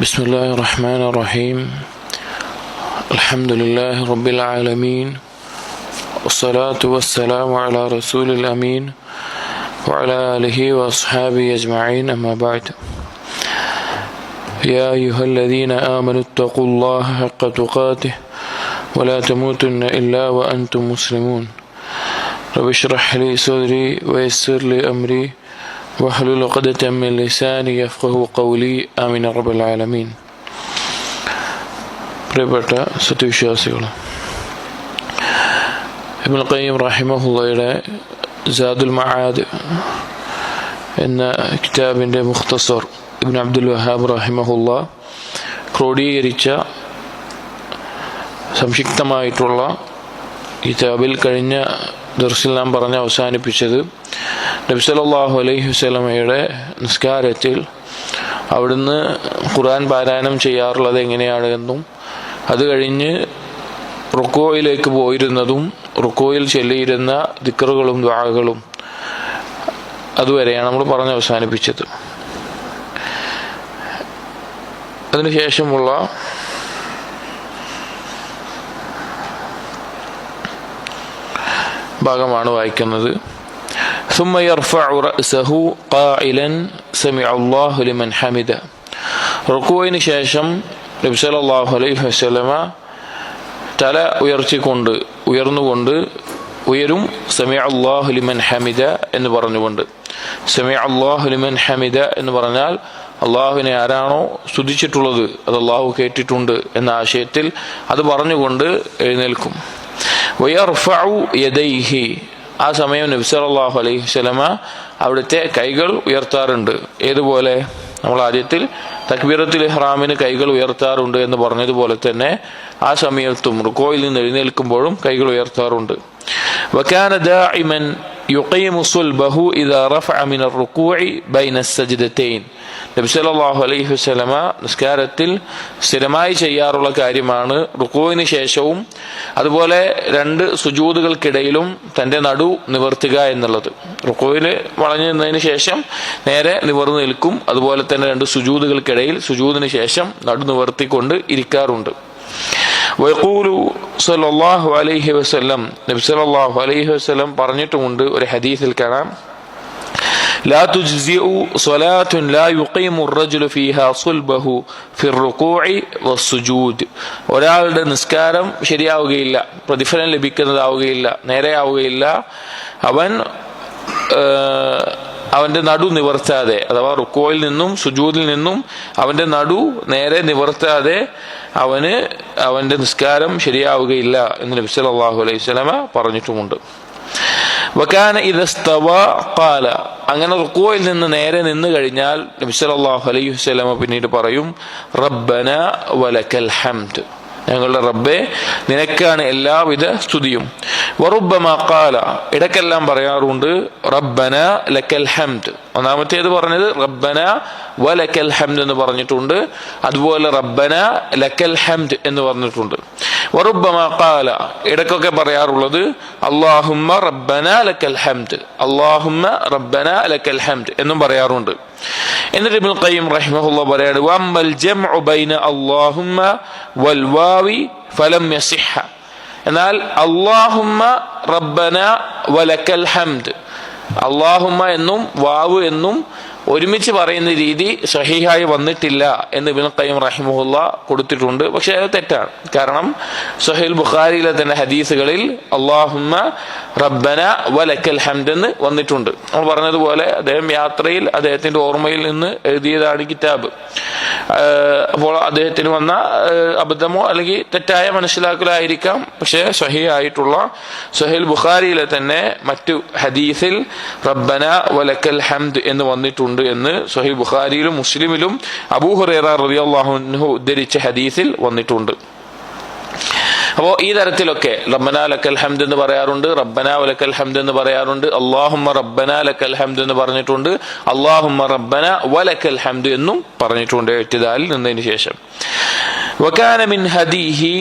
بسم الله الرحمن الرحيم الحمد لله رب العالمين والصلاة والسلام على رسول الأمين وعلى آله وأصحابه أجمعين أما بعد يا أيها الذين آمنوا اتقوا الله حق تقاته ولا تموتن إلا وأنتم مسلمون رب اشرح لي صدري ويسر لي أمري واحلل عقدة من لساني يفقهوا قولي آمين رب العالمين. പ്രിയപ്പെട്ട സത്യവിശ്വാസികൾ, ഇബ്നുൽ ഖയ്യിം റഹിമഹുള്ളയുടെ സാദുൽ മആദ് എന്ന കിതാബിൻ്റെ മുഖ്തസർ ഇബ്നു അബ്ദുൽ വഹാബ് റഹിമഹുള്ള ക്രോഡീകരിച്ച സംക്ഷിപ്തമായിട്ടുള്ള കിതാബിൽ കഴിഞ്ഞ ദർസിൽ നാം പറഞ്ഞ് അവസാനിപ്പിച്ചത് നബി സല്ലല്ലാഹു അലൈഹി വസല്ലമയുടെ നിസ്കാരത്തിൽ അവിടുന്ന് ഖുർആൻ പാരായണം ചെയ്യാറുള്ളത് എങ്ങനെയാണ് എന്നും അത് കഴിഞ്ഞ് റുക്കോയിലേക്ക് പോയിരുന്നതും റുക്കോയിൽ ചൊല്ലിയിരുന്ന ദിക്റുകളും ദുആകളും അതുവരെയാണ് നമ്മൾ പറഞ്ഞ് അവസാനിപ്പിച്ചത്. അതിനുശേഷമുള്ള ഭാഗമാണ് വായിക്കുന്നത്. ثم يرفع رأسه قائلا سمع الله لمن حمده. റുക്കൂഇന് ശേഷം നബി സല്ലല്ലാഹു അലൈഹി വസല്ലമ തല ഉയരും സമിഅ അല്ലാഹു ലിമൻ ഹമിദ എന്ന് പറഞ്ഞുകൊണ്ട്. സമിഅ അല്ലാഹു ലിമൻ ഹമിദ എന്ന് പറഞ്ഞാൽ അള്ളാഹുവിനെ ആരാണോ സ്തുതിച്ചിട്ടുള്ളത് അത് അള്ളാഹു കേട്ടിട്ടുണ്ട് എന്ന ആശയത്തിൽ അത് പറഞ്ഞുകൊണ്ട് എഴുന്നേൽക്കും. വയർഫഉ യദൈഹി, ആ സമയം നബി സല്ലല്ലാഹു അലൈഹി വസല്ലമ അവിടുത്തെ കൈകൾ ഉയർത്താറുണ്ട്. ഏതുപോലെ നമ്മൾ ആദ്യത്തിൽ തക്ബീറത്തുൽ ഇഹ്റാമിന് കൈകൾ ഉയർത്താറുണ്ട് എന്ന് പറഞ്ഞതുപോലെ തന്നെ ആ സമയത്തും റുക്കോയിൽ നിന്ന് എഴുന്നേൽക്കുമ്പോഴും കൈകൾ ഉയർത്താറുണ്ട്. വകാന ദാഇമൻ യുഖീമു സുൽബഹു ഇദാ റഫഅ മിനർ റുകൂഇ ബൈന അസ്സജ്ദതൈൻ. നബി സല്ലല്ലാഹു അലൈഹി വസല്ലമ നിസ്കാരത്തിൽ സ്ഥിരമായി ചെയ്യാറുള്ള കാര്യമാണ് റുകൂഇന് ശേഷവും അതുപോലെ രണ്ട് സുജൂദുകൾക്കിടയിലും തൻ്റെ നടു നിവർത്തുക എന്നുള്ളത്. റുകൂഇൽ വളഞ്ഞു നിന്നതിന് ശേഷം നേരെ നിവർന്നു നിൽക്കും. അതുപോലെ തന്നെ രണ്ട് സുജൂദുകൾക്കിടയിൽ സുജൂദിന് ശേഷം നടു നിവർത്തിക്കൊണ്ട് ഇരിക്കാറുണ്ട്. വയഖൂലു സല്ലല്ലാഹു അലൈഹി വസല്ലം, നബി സല്ലല്ലാഹു അലൈഹി വസല്ലം പറഞ്ഞിട്ടുമുണ്ട് ഒരു ഹദീസിൽ കാണാം, ലാ തുജ്സിഉ സ്വലാത്തുൻ ലാ യുഖീമു അർറജുലു ഫീഹാ സുൽബഹു ഫിർ റുകൂഇ വസ്സുജൂദ്. ഒരാളുടെ നിസ്കാരം ശരിയാവുകയില്ല, പ്രതിഫലം ലഭിക്കുന്നതാവുകയില്ല, നേരെയാവുകയില്ല അവന്റെ നടു നിവർത്താതെ, അഥവാ റുക്കോയിൽ നിന്നും സുജൂദിൽ നിന്നും അവന്റെ നടു നേരെ നിവർത്താതെ അവന്റെ നിസ്കാരം ശരിയാവുകയില്ല എന്ന് നബി സല്ലല്ലാഹു അലൈഹി വസല്ലമ പറഞ്ഞിട്ടുമുണ്ട്. വകാന ഇദാ ഇസ്തവാ ഖാല, അങ്ങനെ റുക്കോയിൽ നിന്ന് നേരെ നിന്ന് കഴിഞ്ഞാൽ നബി സല്ലല്ലാഹു അലൈഹി വസല്ലമ പിന്നീട് പറയും, റബ്ബനാ വലക്കൽ ഹംദ്, ഞങ്ങളുടെ റബ്ബേ നിനക്കാണ് എല്ലാവിധ സ്തുതിയും. വറുബ്ബമാ ഖാല, ഇടക്കെല്ലാം പറയാറുണ്ട് റബ്ബനാ ലക്കൽ ഹംദ്. ഒന്നാമത്തേത് പറഞ്ഞത് റബ്ബനാ വലക്കൽ ഹംദ് എന്ന് പറഞ്ഞിട്ടുണ്ട്, അതുപോലെ റബ്ബനാ ലക്കൽ ഹംദ് എന്ന് പറഞ്ഞിട്ടുണ്ട്. വറുബ്ബമാ ഖാല, ഇടക്കൊക്കെ പറയാറുള്ളത് അല്ലാഹുമ്മ റബ്ബനാ ലക്കൽ ഹംദ്, അല്ലാഹുമ്മ റബ്ബനാ ലക്കൽ ഹംദ് എന്നും പറയാറുണ്ട്. എന്നിട്ട് ഇബ്നുൽ ഖയ്യിം റഹിമഹുള്ള പറയാണ്, വഅമ്മൽ ജംഉ ബൈന അല്ലാഹുമ്മ വൽ വാവി ഫലം യസിഹ. എന്നാൽ അല്ലാഹുമ്മ റബ്ബനാ വലക്കൽ ഹംദ്, അല്ലാഹുമ്മ എന്നും വാവ് എന്നും ഒരുമിച്ച് പറയുന്ന രീതി സഹീഹായി വന്നിട്ടില്ല എന്ന് ഇബ്നുൽ ഖയ്യിം റഹിമഹുള്ള കൊടുത്തിട്ടുണ്ട്. പക്ഷെ അത് തെറ്റാണ്. കാരണം സഹീഹുൽ ബുഖാരിയിലെ തന്നെ ഹദീസുകളിൽ അല്ലാഹുമ്മ റബ്ബന വലക്കൽ ഹംദ് എന്ന് വന്നിട്ടുണ്ട്. നമ്മൾ പറഞ്ഞതുപോലെ അദ്ദേഹം യാത്രയിൽ അദ്ദേഹത്തിന്റെ ഓർമ്മയിൽ നിന്ന് എഴുതിയതാണ് കിതാബ്. അപ്പോൾ അദ്ദേഹത്തിന് വന്ന അബദ്ധമോ അല്ലെങ്കിൽ തെറ്റായ മനസ്സിലാക്കലായിരിക്കാം. പക്ഷെ സഹീഹായിട്ടുള്ള സഹീഹുൽ ബുഖാരിയിലെ തന്നെ മറ്റു ഹദീസിൽ റബ്ബന വലക്കൽ ഹംദ് എന്ന് വന്നിട്ടുണ്ട് എന്ന് സഹീഹ് ബുഖാരിയിലും മുസ്ലിമിലും അബൂ ഹുറൈറ റളിയല്ലാഹു അൻഹു ഉദ്ധരിച്ച ഹദീസിൽ വന്നിട്ടുണ്ട്. അപ്പോൾ ഈ തരത്തിലൊക്കെ റബ്ബനാ ലക്കൽ ഹംദ് എന്ന് പറയാറുണ്ട്, റബ്ബനാ വലക്കൽ ഹംദ് എന്ന് പറയാറുണ്ട്, അല്ലാഹുമ്മ റബ്ബനാ ലക്കൽ ഹംദ് എന്ന് പറഞ്ഞിട്ടുണ്ട്, അല്ലാഹുമ്മ റബ്ബനാ വലക്കൽ ഹംദ് എന്നും പറഞ്ഞിട്ടുണ്ട് ഇഅ്തിദാലിൽ നിന്നതിന് ശേഷം. വകാന മിൻ ഹദീഹി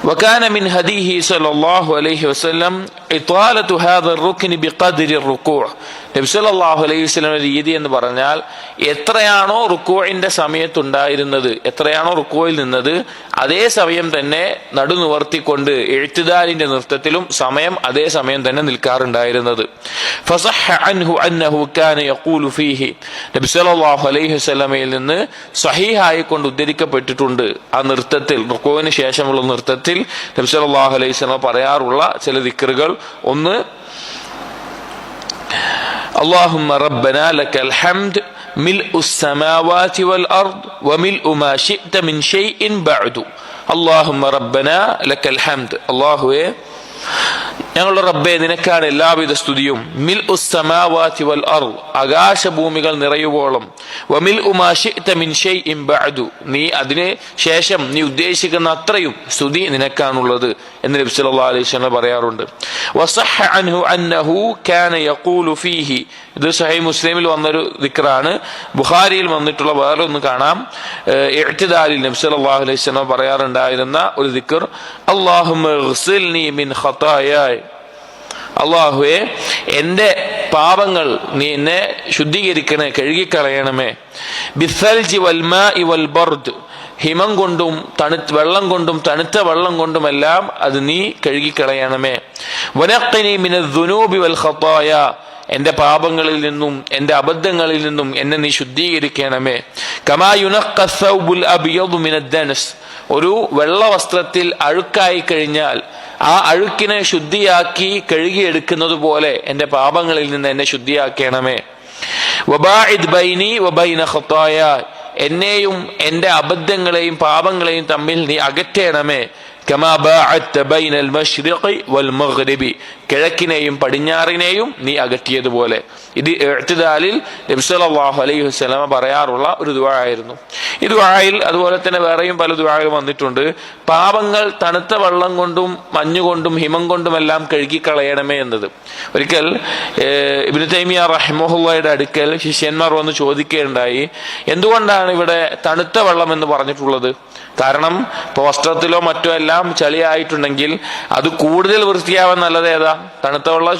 وكان من هديه صلى الله عليه وسلم ഇത്വാലതു ഹാദർ റുക്നി ബിഖദ്രി റുകൂഅ്. നബി സല്ലല്ലാഹു അലൈഹി വസല്ലം രീതി എന്ന് പറഞ്ഞാൽ എത്രയാണോ റുക്കൂഇന്റെ സമയത്തുണ്ടായിരുന്നത്, എത്രയാണോ റുക്കൂയിൽ നിന്നത്, അതേ സമയം തന്നെ നടു നിവർത്തിക്കൊണ്ട് ഇഅ്തിദാലിന്റെ നൃത്തത്തിലും സമയം അതേ സമയം തന്നെ നിൽക്കാറുണ്ടായിരുന്നത്. ഫസഹ അൻഹു അന്നഹു കാന യഖൂലു ഫീഹി, നബി സല്ലല്ലാഹു അലൈഹി വസല്ലമയിൽ നിന്ന് സ്വഹീഹായി കൊണ്ട് ഉദ്ധരിക്കപ്പെട്ടിട്ടുണ്ട് ആ നൃത്തത്തിൽ, റുക്കൂഇന് ശേഷമുള്ള നൃത്തത്തിൽ നബി സല്ലല്ലാഹു അലൈഹി വസല്ലം പറയാറുള്ള ചില ദിക്റുകൾ. ഒന്ന്, اللهم ربنا لك الحمد ملء السماوات والأرض وملء ما شئت من شيء بعد. اللهم ربنا لك الحمد. അല്ലാഹുവേ ഞങ്ങളുടെ റബ്ബേ നിനക്കാണ് എല്ലാവിധ സ്തുതിയും. മിൽ ഉസ്സമാവാതി വൽ അർദ്, ആകാശഭൂമികൾ നിറയുവോളം. വമിൽഉ മാ ശിഅത മിൻ ശൈഇൻ ബഅദു, നീ അതിന് ശേഷം നീ ഉദ്ദേശിക്കുന്ന അത്രയും സ്തുതി നിനക്കാണുള്ളത് എന്ന് നബി സല്ലല്ലാഹു അലൈഹി വസല്ലം പറയാറുണ്ട്. വസഹ അൻഹു അന്നഹു കാന യഖൂലു ഫീഹി, ഇത് സഹീഹ് മുസ്ലിമിൽ വന്നൊരു ദിക്റാണ്. ബുഖാരിയിൽ വന്നിട്ടുള്ള വേറൊന്ന് കാണാം. ഇഅ്തിദാലിൽ നബി സല്ലല്ലാഹു അലൈഹി വസല്ലം പറയാറുണ്ടായിരുന്ന ഒരു ദിക്ർ, അല്ലാഹുമ്മ ഇഗ്സിൽനി മിൻ ഖതായായ, അല്ലാഹുവേ എന്റെ പാപങ്ങൾ നീ എന്നെ ശുദ്ധീകരിക്കണേ, കഴുകിക്കളയണമേ. ബിസ്സൽജി വൽ മാഇ വൽ ബർദ്, ഹിമം കൊണ്ടും വെള്ളം കൊണ്ടും തണുത്ത വെള്ളം കൊണ്ടുമെല്ലാം അത് നീ കഴുകിക്കളയണമേ. വനഖ്നി മിനദ് ദുനൂബി വൽ ഖതായ, എന്റെ പാപങ്ങളിൽ നിന്നും എന്റെ അബദ്ധങ്ങളിൽ നിന്നും എന്നെ നീ ശുദ്ധീകരിക്കണമേ. കമാ യുനഖ്ഖ അസ്സൗബുൽ അബ്യദു മിനദ് ദനസ്, ഒരു വെള്ള വസ്ത്രത്തിൽ അഴുക്കായി കഴിഞ്ഞാൽ ആ അഴുക്കിനെ ശുദ്ധിയാക്കി കഴുകിയെടുക്കുന്നത് പോലെ എന്റെ പാപങ്ങളിൽ നിന്ന് എന്നെ ശുദ്ധിയാക്കണമേ. വബാഇദ് ബൈനി വബൈന ഖതായ, എന്നെയും എന്റെ അബദ്ധങ്ങളെയും പാപങ്ങളെയും തമ്മിൽ നീ അകറ്റണമേ. കമാ ബഅഅത ബൈനൽ മശ്രിഖി വൽ മഗ്രിബി, കിഴക്കിനെയും പടിഞ്ഞാറിനെയും നീ അകറ്റിയതുപോലെ. ഇത് ഇഅ്തിദാലിൽ നബി സല്ലല്ലാഹു അലൈഹി വസല്ലം പറയാറുള്ള ഒരു ദുആ ആയിരുന്നു. ഈ ദുആയിൽ അതുപോലെ തന്നെ വേറെയും പല ദുആകൾ വന്നിട്ടുണ്ട്. പാപങ്ങൾ തണുത്ത വെള്ളം കൊണ്ടും മഞ്ഞുകൊണ്ടും ഹിമം കൊണ്ടുമെല്ലാം കഴുകിക്കളയണമേ എന്നത്. ഒരിക്കൽ ഇബ്നു തൈമിയ റഹിമഹുള്ളയുടെ അടുക്കൽ ശിഷ്യന്മാർ വന്ന് ചോദിക്കുകയുണ്ടായി, എന്തുകൊണ്ടാണ് ഇവിടെ തണുത്ത വെള്ളം എന്ന് പറഞ്ഞിട്ടുള്ളത്? കാരണം ഇപ്പൊ വസ്ത്രത്തിലോ മറ്റോ എല്ലാം ചളിയായിട്ടുണ്ടെങ്കിൽ അത് കൂടുതൽ വൃത്തിയാവാൻ നല്ലത് ഏതാ? തണുത്ത വെള്ളം,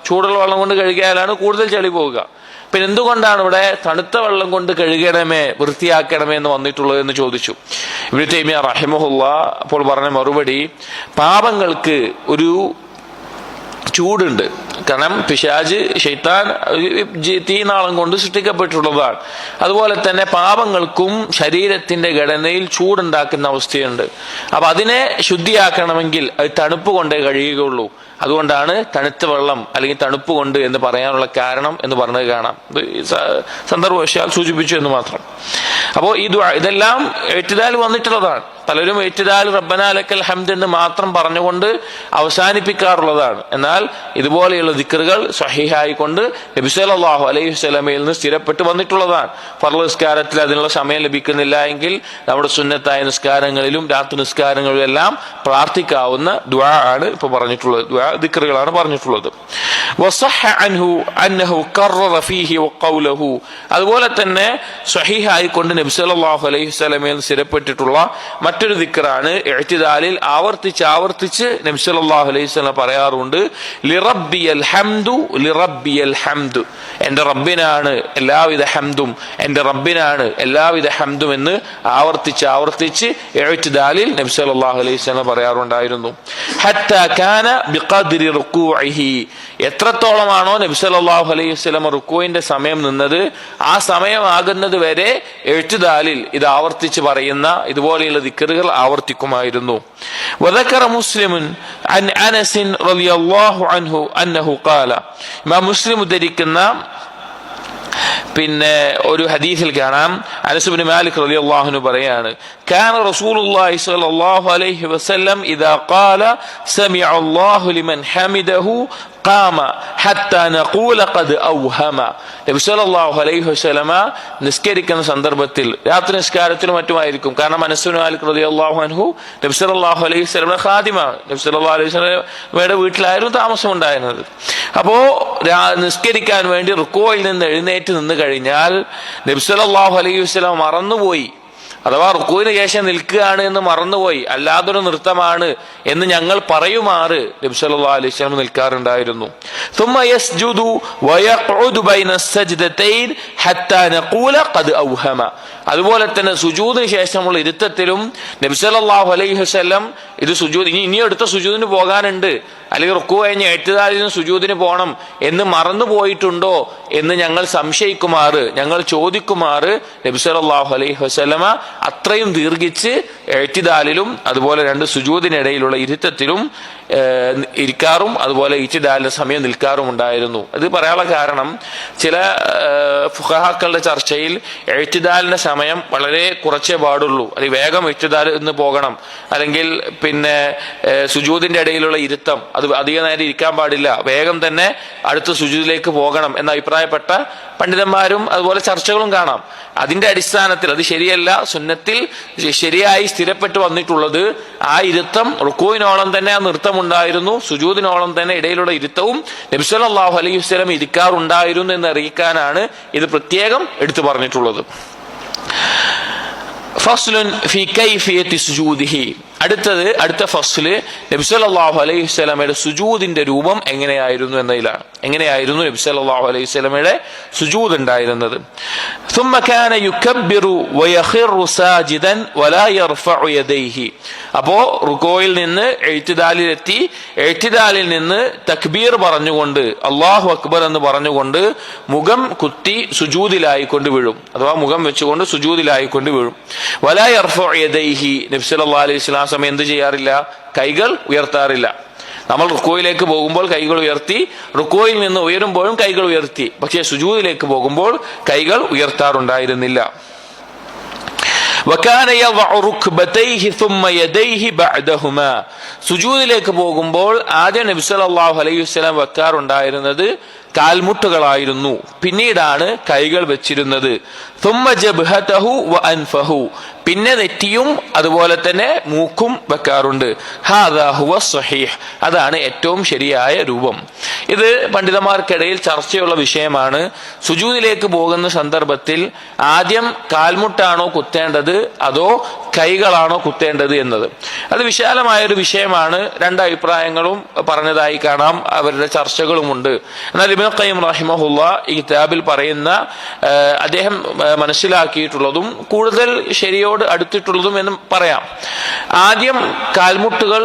ചൂടുള്ള വെള്ളം കൊണ്ട് കഴുകിയാലാണ് കൂടുതൽ ചളി പോവുക. പിന്നെ എന്തുകൊണ്ടാണ് ഇവിടെ തണുത്ത വെള്ളം കൊണ്ട് കഴുകണമേ, വൃത്തിയാക്കണമേ എന്ന് വന്നിട്ടുള്ളത് എന്ന് ചോദിച്ചു. ഇബ്നു തൈമിയ റഹിമഹുള്ള അപ്പോൾ പറഞ്ഞ മറുപടി, പാപങ്ങൾക്ക് ഒരു ചൂടുണ്ട്. കാരണം പിശാച്, ശൈത്താൻ തീനാളം കൊണ്ട് സൃഷ്ടിക്കപ്പെട്ടിട്ടുള്ളതാണ്. അതുപോലെ തന്നെ പാപങ്ങൾക്കും ശരീരത്തിന്റെ ഘടനയിൽ ചൂടുണ്ടാക്കുന്ന അവസ്ഥയുണ്ട്. അപ്പൊ അതിനെ ശുദ്ധിയാക്കണമെങ്കിൽ അത് തണുപ്പ് കൊണ്ടേ കഴിയുകയുള്ളൂ. അതുകൊണ്ടാണ് തണുത്ത വെള്ളം അല്ലെങ്കിൽ തണുപ്പ് കൊണ്ട് എന്ന് പറയാനുള്ള കാരണം എന്ന് പറഞ്ഞത് കാണാം. സന്ദർഭവശാൽ സൂചിപ്പിച്ചു എന്ന് മാത്രം. അപ്പോൾ ഈ ഇതെല്ലാം ഇഅ്തിദാൽ വന്നിട്ടുള്ളതാണ്. പലരും ഇഅ്തിദാൽ റബ്ബനാ ലക്കൽ ഹംദ് എന്ന് മാത്രം പറഞ്ഞുകൊണ്ട് അവസാനിപ്പിക്കാറുള്ളതാണ്. എന്നാൽ ഇതുപോലെയുള്ള ദിക്റുകൾ സ്വഹീഹായി കൊണ്ട് നബി സല്ലല്ലാഹു അലൈഹി വസല്ലമയിൽ നിന്ന് സ്ഥിരപ്പെട്ട് വന്നിട്ടുള്ളതാണ്. ഫർള് നിസ്കാരത്തിൽ അതിനുള്ള സമയം ലഭിക്കുന്നില്ല എങ്കിൽ നമ്മുടെ സുന്നത്തായ നിസ്കാരങ്ങളിലും രാത്രി നിസ്കാരങ്ങളിലും എല്ലാം പ്രാർത്ഥിക്കാവുന്ന ദുആ ആണ് ഇപ്പൊ പറഞ്ഞിട്ടുള്ളത്, ദുആ ദിക്റുകളാണ് പറഞ്ഞിട്ടുള്ളത്. വസഹ അൻഹു അന്നഹു കററ ഫീഹി വഖൗലഹു, അതുപോലെ തന്നെ സ്വഹീഹായി കൊണ്ട് നബി സല്ലല്ലാഹു അലൈഹി വസല്ലമയിൽ സ്ഥിരപ്പെട്ടിട്ടുള്ള മറ്റൊരു ദിക്റാണ്. ഇഅ്തിദാലിൽ ആവർത്തിച്ച് നബി സല്ലല്ലാഹു അലൈഹി വസല്ലം പറയാറുണ്ട്, ലിറബ്ബിയൽ ഹംദു ലിറബ്ബിയൽ ഹംദു, എന്റെ റബ്ബിനാണ് എല്ലാവിധ ഹംദും, എന്റെ റബ്ബിനാണ് എല്ലാവിധ ഹംദും എന്ന് ആവർത്തിച്ച് ഇഅ്തിദാലിൽ നബി സല്ലല്ലാഹു അലൈഹി വസല്ലം പറയാറുണ്ടായിരുന്നു. ഹത്താ കാന ബിഖദ്രി റുകൂഇഹി, എത്രത്തോളമാണോ നബി സല്ലല്ലാഹു അലൈഹി വസല്ലം റുകൂഇന്റെ സമയം നിന്നത് ആ സമയമാകുന്നത് വരെ ഇഅ്തിദാലിൽ ഇത് ആവർത്തിച്ച് പറയുന്ന ഇതുപോലെയുള്ള ദിക്റുകൾ ആവർത്തിക്കുമായിരുന്നു. വദക്കറ മുസ്ലിമുൻ അൻ അനസ് റളിയല്ലാഹു അൻഹു അന്നഹു ഖാല, ഇമാം മുസ്ലിം ഉദ്ധരിക്കുന്ന പിന്നെ ഒരു ഹദീസിൽ കാണാം, അനസ് ഇബ്നു മാലിക് റളിയല്ലാഹു അൻഹു പറയാണ്, കാന റസൂലുള്ളാഹി സ്വല്ലല്ലാഹു അലൈഹി വസല്ലം ഇദാ ഖാല സമിഅ അല്ലാഹു ലിമൻ ഹമിദഹു ഖാമ ഹത്താ നഖൂല ഖദ് ഔഹമ. നബി സല്ലല്ലാഹു അലൈഹി വസല്ലമ നിസ്കരിക്കുന്ന സന്ദർഭത്തിൽ, രാത്രി നിസ്കാരത്തിലും മറ്റുമായിരിക്കും. കാരണം അനസ് ഇബ്നു മാലിക് റളിയല്ലാഹു അൻഹു നബി സല്ലല്ലാഹു അലൈഹി വസല്ലമയുടെ ഖാദിമാണ്. നബി സല്ലല്ലാഹു അലൈഹി വസല്ലമയുടെ വീട്ടിലായിരുന്നു താമസം ഉണ്ടായിരുന്നത്. അപ്പോ നിസ്കരിക്കാൻ വേണ്ടി റുക്കൂഇൽ നിന്ന് എഴുന്നേറ്റ് നിന്ന് കഴിഞ്ഞാൽ നബി സല്ലല്ലാഹു അലൈഹി വസല്ലം മറന്നുപോയി അഥവാ റുക്കൂവിന് ശേഷം നിൽക്കുകയാണ് എന്ന് മറന്നുപോയി, അല്ലാതൊരു നൃത്തമാണ് എന്ന് ഞങ്ങൾ പറയുമാറ് നബി സല്ലല്ലാഹു അലൈഹി വസല്ലം നിൽക്കാറുണ്ടായിരുന്നു. ثم يسجد ويقعد بين السجدتين حتى نقول قد أوهم. അതുപോലെ തന്നെ സുജൂദിന് ശേഷമുള്ള ഇരുത്തത്തിലും നബി സല്ലല്ലാഹു അലൈഹി വസല്ലം ഇത് സുജൂദ് ഇനി അടുത്ത സുജൂദിന് പോകാനുണ്ട്, അല്ലെങ്കിൽ റുക്കൂ കഴിഞ്ഞ് എഴുത്തുകാലിന് സുജൂദിന് പോകണം എന്ന് മറന്നു പോയിട്ടുണ്ടോ എന്ന് ഞങ്ങൾ സംശയിക്കുമാറ്, ഞങ്ങൾ ചോദിക്കുമാറ് നബി സല്ലല്ലാഹു അലൈഹി വസല്ലമ അത്രയും ദീർഘിച്ച് എഴുത്തിദാലിലും അതുപോലെ രണ്ട് സുജൂദിനിടയിലുള്ള ഇരുത്തത്തിലും ഇരിക്കാറും അതുപോലെ ഇറ്റിദാലിന്റെ സമയം നിൽക്കാറും ഉണ്ടായിരുന്നു. ഇത് പറയാനുള്ള കാരണം ചില ഫുഖഹാക്കളുടെ ചർച്ചയിൽ എഴുത്തിദാലിന്റെ സമയം വളരെ കുറച്ചേ പാടുള്ളൂ, അല്ലെങ്കിൽ വേഗം ഇറ്റിദാൽ എന്ന് പോകണം, അല്ലെങ്കിൽ പിന്നെ സുജൂദിന്റെ ഇടയിലുള്ള ഇരുത്തം അത് അധിക നേരം ഇരിക്കാൻ പാടില്ല, വേഗം തന്നെ അടുത്ത സുജൂദിലേക്ക് പോകണം എന്ന അഭിപ്രായപ്പെട്ട പണ്ഡിതന്മാരും അതുപോലെ ചർച്ചകളും കാണാം. അതിന്റെ അടിസ്ഥാനത്തിൽ അത് ശരിയല്ല. സുന്നത്തിൽ ശരിയായി സ്ഥിരപ്പെട്ടു വന്നിട്ടുള്ളത് ആ ഇരുത്തം റുക്കൂവിനോളം തന്നെ ആ നൃത്തം ഉണ്ടായിരുന്നു, സുജൂദിനോളം തന്നെ ഇടയിലുള്ള ഇരുത്തവും നബി സല്ലല്ലാഹു അലൈഹി വസല്ലം ഇരിക്കാറുണ്ടായിരുന്നു എന്ന് അറിയിക്കാനാണ് ഇത് പ്രത്യേകം എടുത്തു പറഞ്ഞിട്ടുള്ളത്. ഫസ്ലുൻ ഫി കൈഫിയത്തി സുജൂദിഹി. അടുത്ത ഫസ്ല് നബി സല്ലല്ലാഹു അലൈഹി വസല്ലമയുടെ സുജൂദിന്റെ രൂപം എങ്ങനെയായിരുന്നു എന്നതിലാണ്. എങ്ങനെയായിരുന്നു നബി സല്ലല്ലാഹു അലൈഹി വസല്ലമയുടെ സുജൂദ് ഉണ്ടായിരുന്നത്? ثم كان يكبر ويخر ساجدا ولا يرفع يديه. അപ്പോ റുക്കോയിൽ നിന്ന് എഴുത്തിദാലിലെത്തി, എഴുത്തിദാലിൽ നിന്ന് തക്ബീർ പറഞ്ഞുകൊണ്ട് അല്ലാഹു അക്ബർ എന്ന് പറഞ്ഞുകൊണ്ട് മുഖം കുത്തി സുജൂദിലായിക്കൊണ്ട് വീഴും, അഥവാ മുഖം വെച്ചുകൊണ്ട് സുജൂദിലായിക്കൊണ്ട് വീഴും. വലാ യർഫഉ യദൈഹി. നബി സല്ലല്ലാഹു അലൈഹി വസല്ലം സമയം എന്ത് ചെയ്യാറില്ല? കൈകൾ ഉയർത്താറില്ല. നമ്മൾ റുക്കോയിലേക്ക് പോകുമ്പോൾ കൈകൾ ഉയർത്തി, റുക്കോയിൽ നിന്ന് ഉയരുമ്പോഴും കൈകൾ ഉയർത്തി, പക്ഷേ സുജൂദിലേക്ക് പോകുമ്പോൾ കൈകൾ ഉയർത്താറുണ്ടായിരുന്നില്ല. സുജൂദിലേക്ക് പോകുമ്പോൾ ആദ്യം നബി സല്ലല്ലാഹു അലൈഹി വസല്ലം വെക്കാറുണ്ടായിരുന്നത് കാൽമുട്ടുകളായിരുന്നു, പിന്നീടാണ് കൈകൾ വെച്ചിരുന്നത്. പിന്നെ നെറ്റിയും അതുപോലെ തന്നെ മൂക്കും വെക്കാറുണ്ട്. ഹാദാ ഹുവ സ്വഹീഹ്. അതാണ് ഏറ്റവും ശരിയായ രൂപം. ഇത് പണ്ഡിതന്മാർക്കിടയിൽ ചർച്ചയുള്ള വിഷയമാണ്. സുജൂദിലേക്ക് പോകുന്ന സന്ദർഭത്തിൽ ആദ്യം കാൽമുട്ടാണോ കുത്തേണ്ടത് അതോ കൈകളാണോ കുത്തേണ്ടത് എന്നത്. അത് വിശാലമായൊരു വിഷയമാണ്. രണ്ട് അഭിപ്രായങ്ങളും പറഞ്ഞതായി കാണാം, അവരുടെ ചർച്ചകളുമുണ്ട്. എന്നാൽ ഇബ്നു ഖയ്യിം റഹിമഹുല്ലാഹ് ഈ കിതാബിൽ പറയുന്ന അദ്ദേഹം മനസ്സിലാക്കിയിട്ടുള്ളതും കൂടുതൽ ശരിയോട് അടുത്തിട്ടുള്ളതും എന്ന് പറയാം. ആദ്യം കാൽമുട്ടുകൾ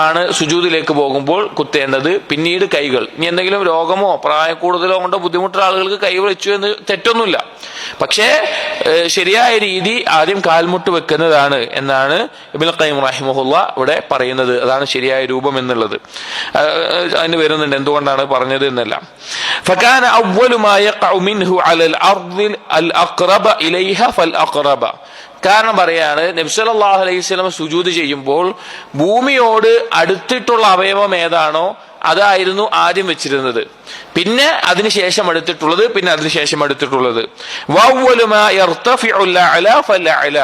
ആണ് സുജൂദിലേക്ക് പോകുമ്പോൾ കുത്തേണ്ടത്, പിന്നീട് കൈകൾ. ഇനി എന്തെങ്കിലും രോഗമോ പ്രായം കൂടുതലോ കൊണ്ടോ ബുദ്ധിമുട്ടുള്ള ആളുകൾക്ക് കൈകൾ വെച്ചു എന്ന് തെറ്റൊന്നുമില്ല. പക്ഷേ ശരിയായ രീതി ആദ്യം കാൽമുട്ട് വെക്കുന്നതാണ് എന്നാണ് ഇബ്നുൽ ഖയ്യിം റഹിമഹുല്ലാഹ് ഇവിടെ പറയുന്നത്. അതാണ് ശരിയായ രൂപം എന്നുള്ളത്. അതിന് വരുന്നുണ്ട് എന്തുകൊണ്ടാണ് പറഞ്ഞത് എന്നെല്ലാം. فكان أول ما يقع منه على الأرض الأقرب إليها فالأقرب. കാരണം പറയാണ്, നബി സല്ലല്ലാഹു അലൈഹി വസല്ലം സുജൂദ് ചെയ്യുമ്പോൾ ഭൂമിയോട് അടുത്തിട്ടുള്ള അവയവം ഏതാണോ അതായിരുന്നു ആദ്യം വെച്ചിരുന്നത്, പിന്നെ അതിനുശേഷം എടുത്തിട്ടുള്ളത്, പിന്നെ അതിനുശേഷം എടുത്തിട്ടുള്ളത്. വഅവ്വലു മാ യർതഫിഉൽ അഅല ഫൽഅഅല.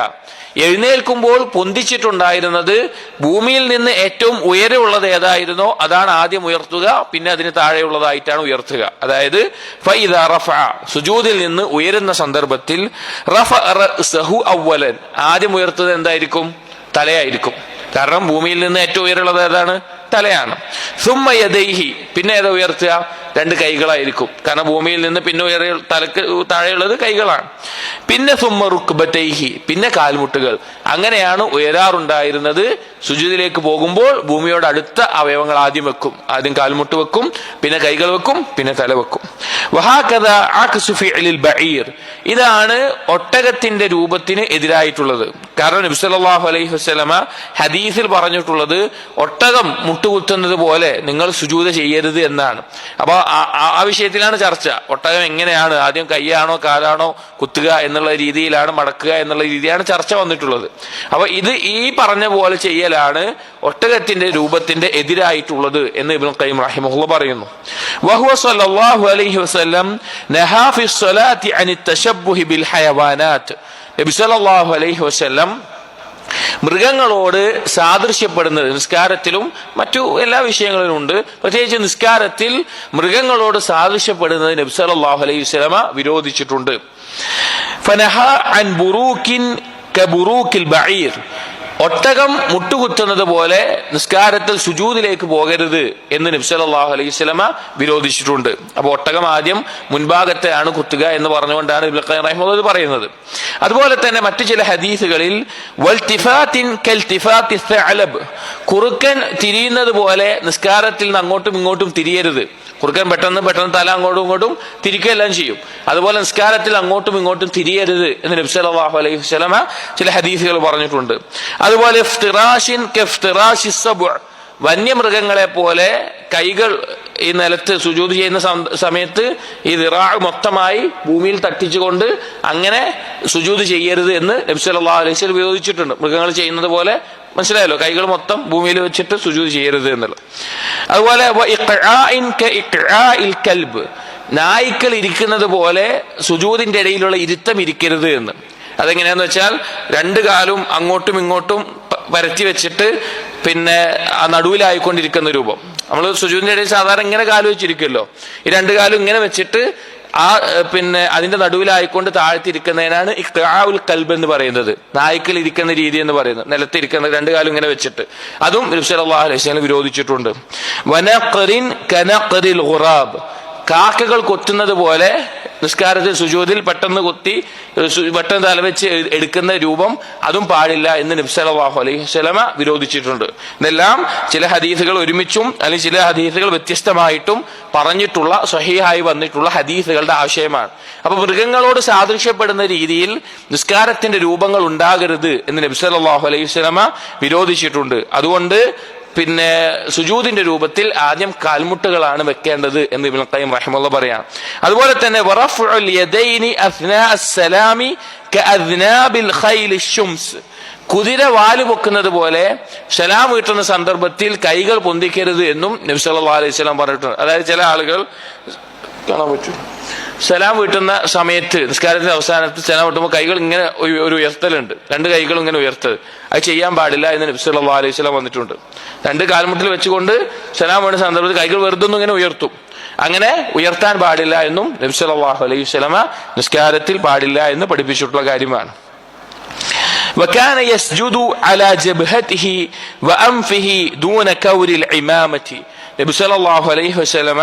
എഴുന്നേൽക്കുമ്പോൾ പൊന്തിച്ചിട്ടുണ്ടായിരുന്നത് ഭൂമിയിൽ നിന്ന് ഏറ്റവും ഉയരമുള്ളത് ഏതായിരുന്നോ അതാണ് ആദ്യം ഉയർത്തുക, പിന്നെ അതിന് താഴെയുള്ളതായിട്ടാണ് ഉയർത്തുക. അതായത് ഫഇദാ റഫഅ, സുജൂദിൽ നിന്ന് ഉയരുന്ന സന്ദർഭത്തിൽ റഫഅ റഅസഹു അവ്വലൻ, ആദ്യം ഉയർത്തുന്നത് എന്തായിരിക്കും? തലയായിരിക്കും. കാരണം ഭൂമിയിൽ നിന്ന് ഏറ്റവും ഉയരമുള്ളത് ഏതാണ്? തലയാണ്. സുമ്മ യദൈഹി, പിന്നെ ഏതാ ഉയർത്തുക? രണ്ട് കൈകളായിരിക്കും. കാരണം ഭൂമിയിൽ നിന്ന് പിന്നെ തലക്ക് താഴെയുള്ളത് കൈകളാണ്. പിന്നെ സുമ്മ റുക്ബതൈഹി, പിന്നെ കാൽമുട്ടുകൾ. അങ്ങനെയാണ് ഉയരാറുണ്ടായിരുന്നത്. സുജൂദിലേക്ക് പോകുമ്പോൾ ഭൂമിയോട് അടുത്ത അവയവങ്ങൾ ആദ്യം വെക്കും. ആദ്യം കാൽമുട്ട് വെക്കും, പിന്നെ കൈകൾ വെക്കും, പിന്നെ തല വെക്കും. വഹാകദാ അക്സു ഫിഅലിൽ ബഈർ. ഇതാണ് ഒട്ടകത്തിന്റെ രൂപത്തിന് എതിരായിട്ടുള്ളത്. കാരണം നബി സല്ലല്ലാഹു അലൈഹി വസല്ലമ ഹദീസിൽ പറഞ്ഞിട്ടുള്ളത് ഒട്ടകം മുട്ടുകുത്തുന്നത് പോലെ നിങ്ങൾ സുജൂദ് ചെയ്യരുത് എന്നാണ്. അപ്പൊ ആ വിഷയത്തിലാണ് ചർച്ച. ഒട്ടകം എങ്ങനെയാണ്, ആദ്യം കൈയാണോ കാലാണോ കുത്തുക എന്നുള്ള രീതിയിലാണ്, മടക്കുക എന്നുള്ള രീതിയാണ് ചർച്ച വന്നിട്ടുള്ളത്. അപ്പൊ ഇത് ഈ പറഞ്ഞ പോലെ ചെയ്യലാണ് ഒട്ടകത്തിന്റെ രൂപത്തിന്റെ എതിരായിട്ടുള്ളത് എന്ന് ഇബ്നു ഖയ്യിം റഹിമഹുല്ലാഹ് പറയുന്നു. വഹുവ സ്വല്ലല്ലാഹു അലൈഹി വസല്ലം നഹാ ഫി സ്വലാത്തി അനി തശബ്ബുഹി ബിൽ ഹയവാനാത്ത്. നബി സല്ലല്ലാഹു അലൈഹി വസല്ലം മൃഗങ്ങളോട് സാദൃശ്യപ്പെടുന്നത് നിസ്കാരത്തിലും മറ്റു എല്ലാ വിഷയങ്ങളിലും ഉണ്ട്. പ്രത്യേകിച്ച് നിസ്കാരത്തിൽ മൃഗങ്ങളോട് സാദൃശ്യപ്പെടുന്നത് നബി സല്ലല്ലാഹു അലൈഹി വസല്ലമ വിരോധിച്ചിട്ടുണ്ട്. ഫനഹ അൻ ബുറൂകിൻ കബുറൂക്കിൽ ബഈർ, ഒട്ടകം മുട്ടുകുത്തുന്നത് പോലെ നിസ്കാരത്തിൽ സുജൂദിലേക്ക് പോകരുത് എന്ന് നബി സല്ലല്ലാഹു അലൈഹി വസല്ലമ വിരോധിച്ചിട്ടുണ്ട്. അപ്പോൾ ഒട്ടകം ആദ്യം മുൻഭാഗത്തെയാണ് കുത്തുക എന്ന് പറഞ്ഞുകൊണ്ടാണ് ഇബ്നു ഖയ്യിം റഹിമഹുല്ലാഹ് പറയുന്നത്. അതുപോലെ തന്നെ മറ്റു ചില ഹദീസുകളിൽ വൽതിഫാത്തിൻ കൽതിഫാത്തി സഅലബ്, കുറുക്കൻ തിരിയുന്നത് പോലെ നിസ്കാരത്തിൽ നിന്ന് അങ്ങോട്ടും ഇങ്ങോട്ടും തിരിയരുത്. കുറുക്കൻ പെട്ടെന്ന് തല അങ്ങോട്ടും ഇങ്ങോട്ടും തിരിക്കുകയെല്ലാം ചെയ്യും. അതുപോലെ നിസ്കാരത്തിൽ അങ്ങോട്ടും ഇങ്ങോട്ടും തിരിയരുത് എന്ന് നബി സല്ലല്ലാഹു അലൈഹി വസല്ലമ ചില ഹദീസുകൾ പറഞ്ഞിട്ടുണ്ട്. അതുപോലെ ഇഫ്തിറാഷിൻ കഇഫ്തിറാശി സബ്ഉ, വന്യമൃഗങ്ങളെ പോലെ കൈകൾ ഈ നിലത്ത് സുജൂദ് ചെയ്യുന്ന സമയത്ത് ഈ ദിറാ മൊത്തമായി ഭൂമിയിൽ തട്ടിച്ചുകൊണ്ട് അങ്ങനെ സുജൂദ് ചെയ്യരുത് എന്ന് നബി സല്ലല്ലാഹു അലൈഹി വസല്ലം വിരോധിച്ചിട്ടുണ്ട്. മൃഗങ്ങൾ ചെയ്യുന്നത് പോലെ, മനസ്സിലായല്ലോ, കൈകൾ മൊത്തം ഭൂമിയിൽ വെച്ചിട്ട് സുജൂദ് ചെയ്യരുത് എന്നുള്ളത്. അതുപോലെ നായ്ക്കൾ ഇരിക്കുന്നത് പോലെ സുജൂദിന്റെ ഇടയിലുള്ള ഇരുത്തം ഇരിക്കരുത് എന്ന്. അതെങ്ങനെയാന്ന് വെച്ചാൽ രണ്ട് കാലും അങ്ങോട്ടും ഇങ്ങോട്ടും പരത്തി വെച്ചിട്ട് പിന്നെ ആ നടുവിലായിക്കൊണ്ടിരിക്കുന്ന രൂപം. നമ്മൾ സുജൂദിന്റെ ഇടയിൽ സാധാരണ ഇങ്ങനെ കാല് വെച്ചിരിക്കുമല്ലോ, ഈ രണ്ട് കാലും ഇങ്ങനെ വെച്ചിട്ട് ആ പിന്നെ അതിന്റെ നടുവിലായിക്കൊണ്ട് താഴ്ത്തിരിക്കുന്നതിനാണ് ഇഖ്തിആഉൽ ഖൽബ് എന്ന് പറയുന്നത്. നായ്ക്കൾ ഇരിക്കുന്ന രീതി എന്ന് പറയുന്നത്, നിലത്തിരിക്കുന്ന രണ്ട് കാലും ഇങ്ങനെ വെച്ചിട്ട്. അതും നബി സല്ലല്ലാഹു അലൈഹി വസല്ലം വിരോധിച്ചിട്ടുണ്ട്. വനഖറിൻ കനഖറിൽ ഖുറാബ്, കാക്കകൾ കൊത്തുന്നത് പോലെ നിസ്കാരത്തിൽ സുജൂദിൽ പെട്ടെന്ന് കൊത്തി പെട്ടെന്ന് തലവെച്ച് എടുക്കുന്ന രൂപം, അതും പാടില്ല എന്ന് നബി സല്ലല്ലാഹു അലൈഹി വസല്ലമ വിരോധിച്ചിട്ടുണ്ട്. ഇതെല്ലാം ചില ഹദീസുകൾ ഒരുമിച്ചും അല്ലെങ്കിൽ ചില ഹദീസുകൾ വ്യത്യസ്തമായിട്ടും പറഞ്ഞിട്ടുള്ള സ്വഹീഹായി വന്നിട്ടുള്ള ഹദീസുകളുടെ ആശയമാണ്. അപ്പൊ മൃഗങ്ങളോട് സാദൃശ്യപ്പെടുന്ന രീതിയിൽ നിസ്കാരത്തിന്റെ രൂപങ്ങൾ ഉണ്ടാകരുത് എന്ന് നബി സല്ലല്ലാഹു അലൈഹി വസല്ലമ വിരോധിച്ചിട്ടുണ്ട്. അതുകൊണ്ട് പിന്നെ സുജൂദിന്റെ രൂപത്തിൽ ആദ്യം കാൽമുട്ടുകളാണ് വെക്കേണ്ടത് എന്ന് ഇബ്നു ഖയ്യിം റഹിമഹുല്ലാഹ് പറയാം. അതുപോലെ തന്നെ വറഫഉൽ യദൈനി അസ്നാ അസ്സലാമി കഅദ്നാബിൽ ഖൈൽ അശ്ശംസ്, കുതിര വാല് പൊക്കുന്നത് പോലെ സലാം വീട്ടുന്ന സന്ദർഭത്തിൽ കൈകൾ പൊന്തിക്കരുത് എന്നും നബി സല്ലല്ലാഹു അലൈഹി വസല്ലം പറഞ്ഞിട്ടുണ്ട്. അതായത് ചില ആളുകൾ കാണാൻ പറ്റും, സലാം വീട്ടുന്ന സമയത്ത് നിസ്കാരത്തിന്റെ അവസാനത്തിൽ സലാം വീട്ടുമ്പോൾ കൈകൾ ഇങ്ങനെ ഒരു ഉയർത്തലുണ്ട്, രണ്ട് കൈകളും ഇങ്ങനെ ഉയർത്തൽ, അത് ചെയ്യാൻ പാടില്ല എന്ന് നബി സല്ലല്ലാഹു അലൈഹി വസല്ലം വന്നിട്ടുണ്ട്. രണ്ട് കാൽമുട്ടിൽ വെച്ചുകൊണ്ട് സലാം വീട്ടുന്ന സന്ദർഭത്തിൽ കൈകൾ വെറുതെ ഇങ്ങനെ ഉയർത്തും, അങ്ങനെ ഉയർത്താൻ പാടില്ല എന്നും നബി സല്ലല്ലാഹു അലൈഹി വസല്ലമ നിസ്കാരത്തിൽ പാടില്ല എന്ന് പഠിപ്പിച്ചിട്ടുള്ള കാര്യമാണ്. وكان يسجد على جبهته وأنفه دون كور العمامة, നബി സല്ലല്ലാഹു അലൈഹി വസല്ലമ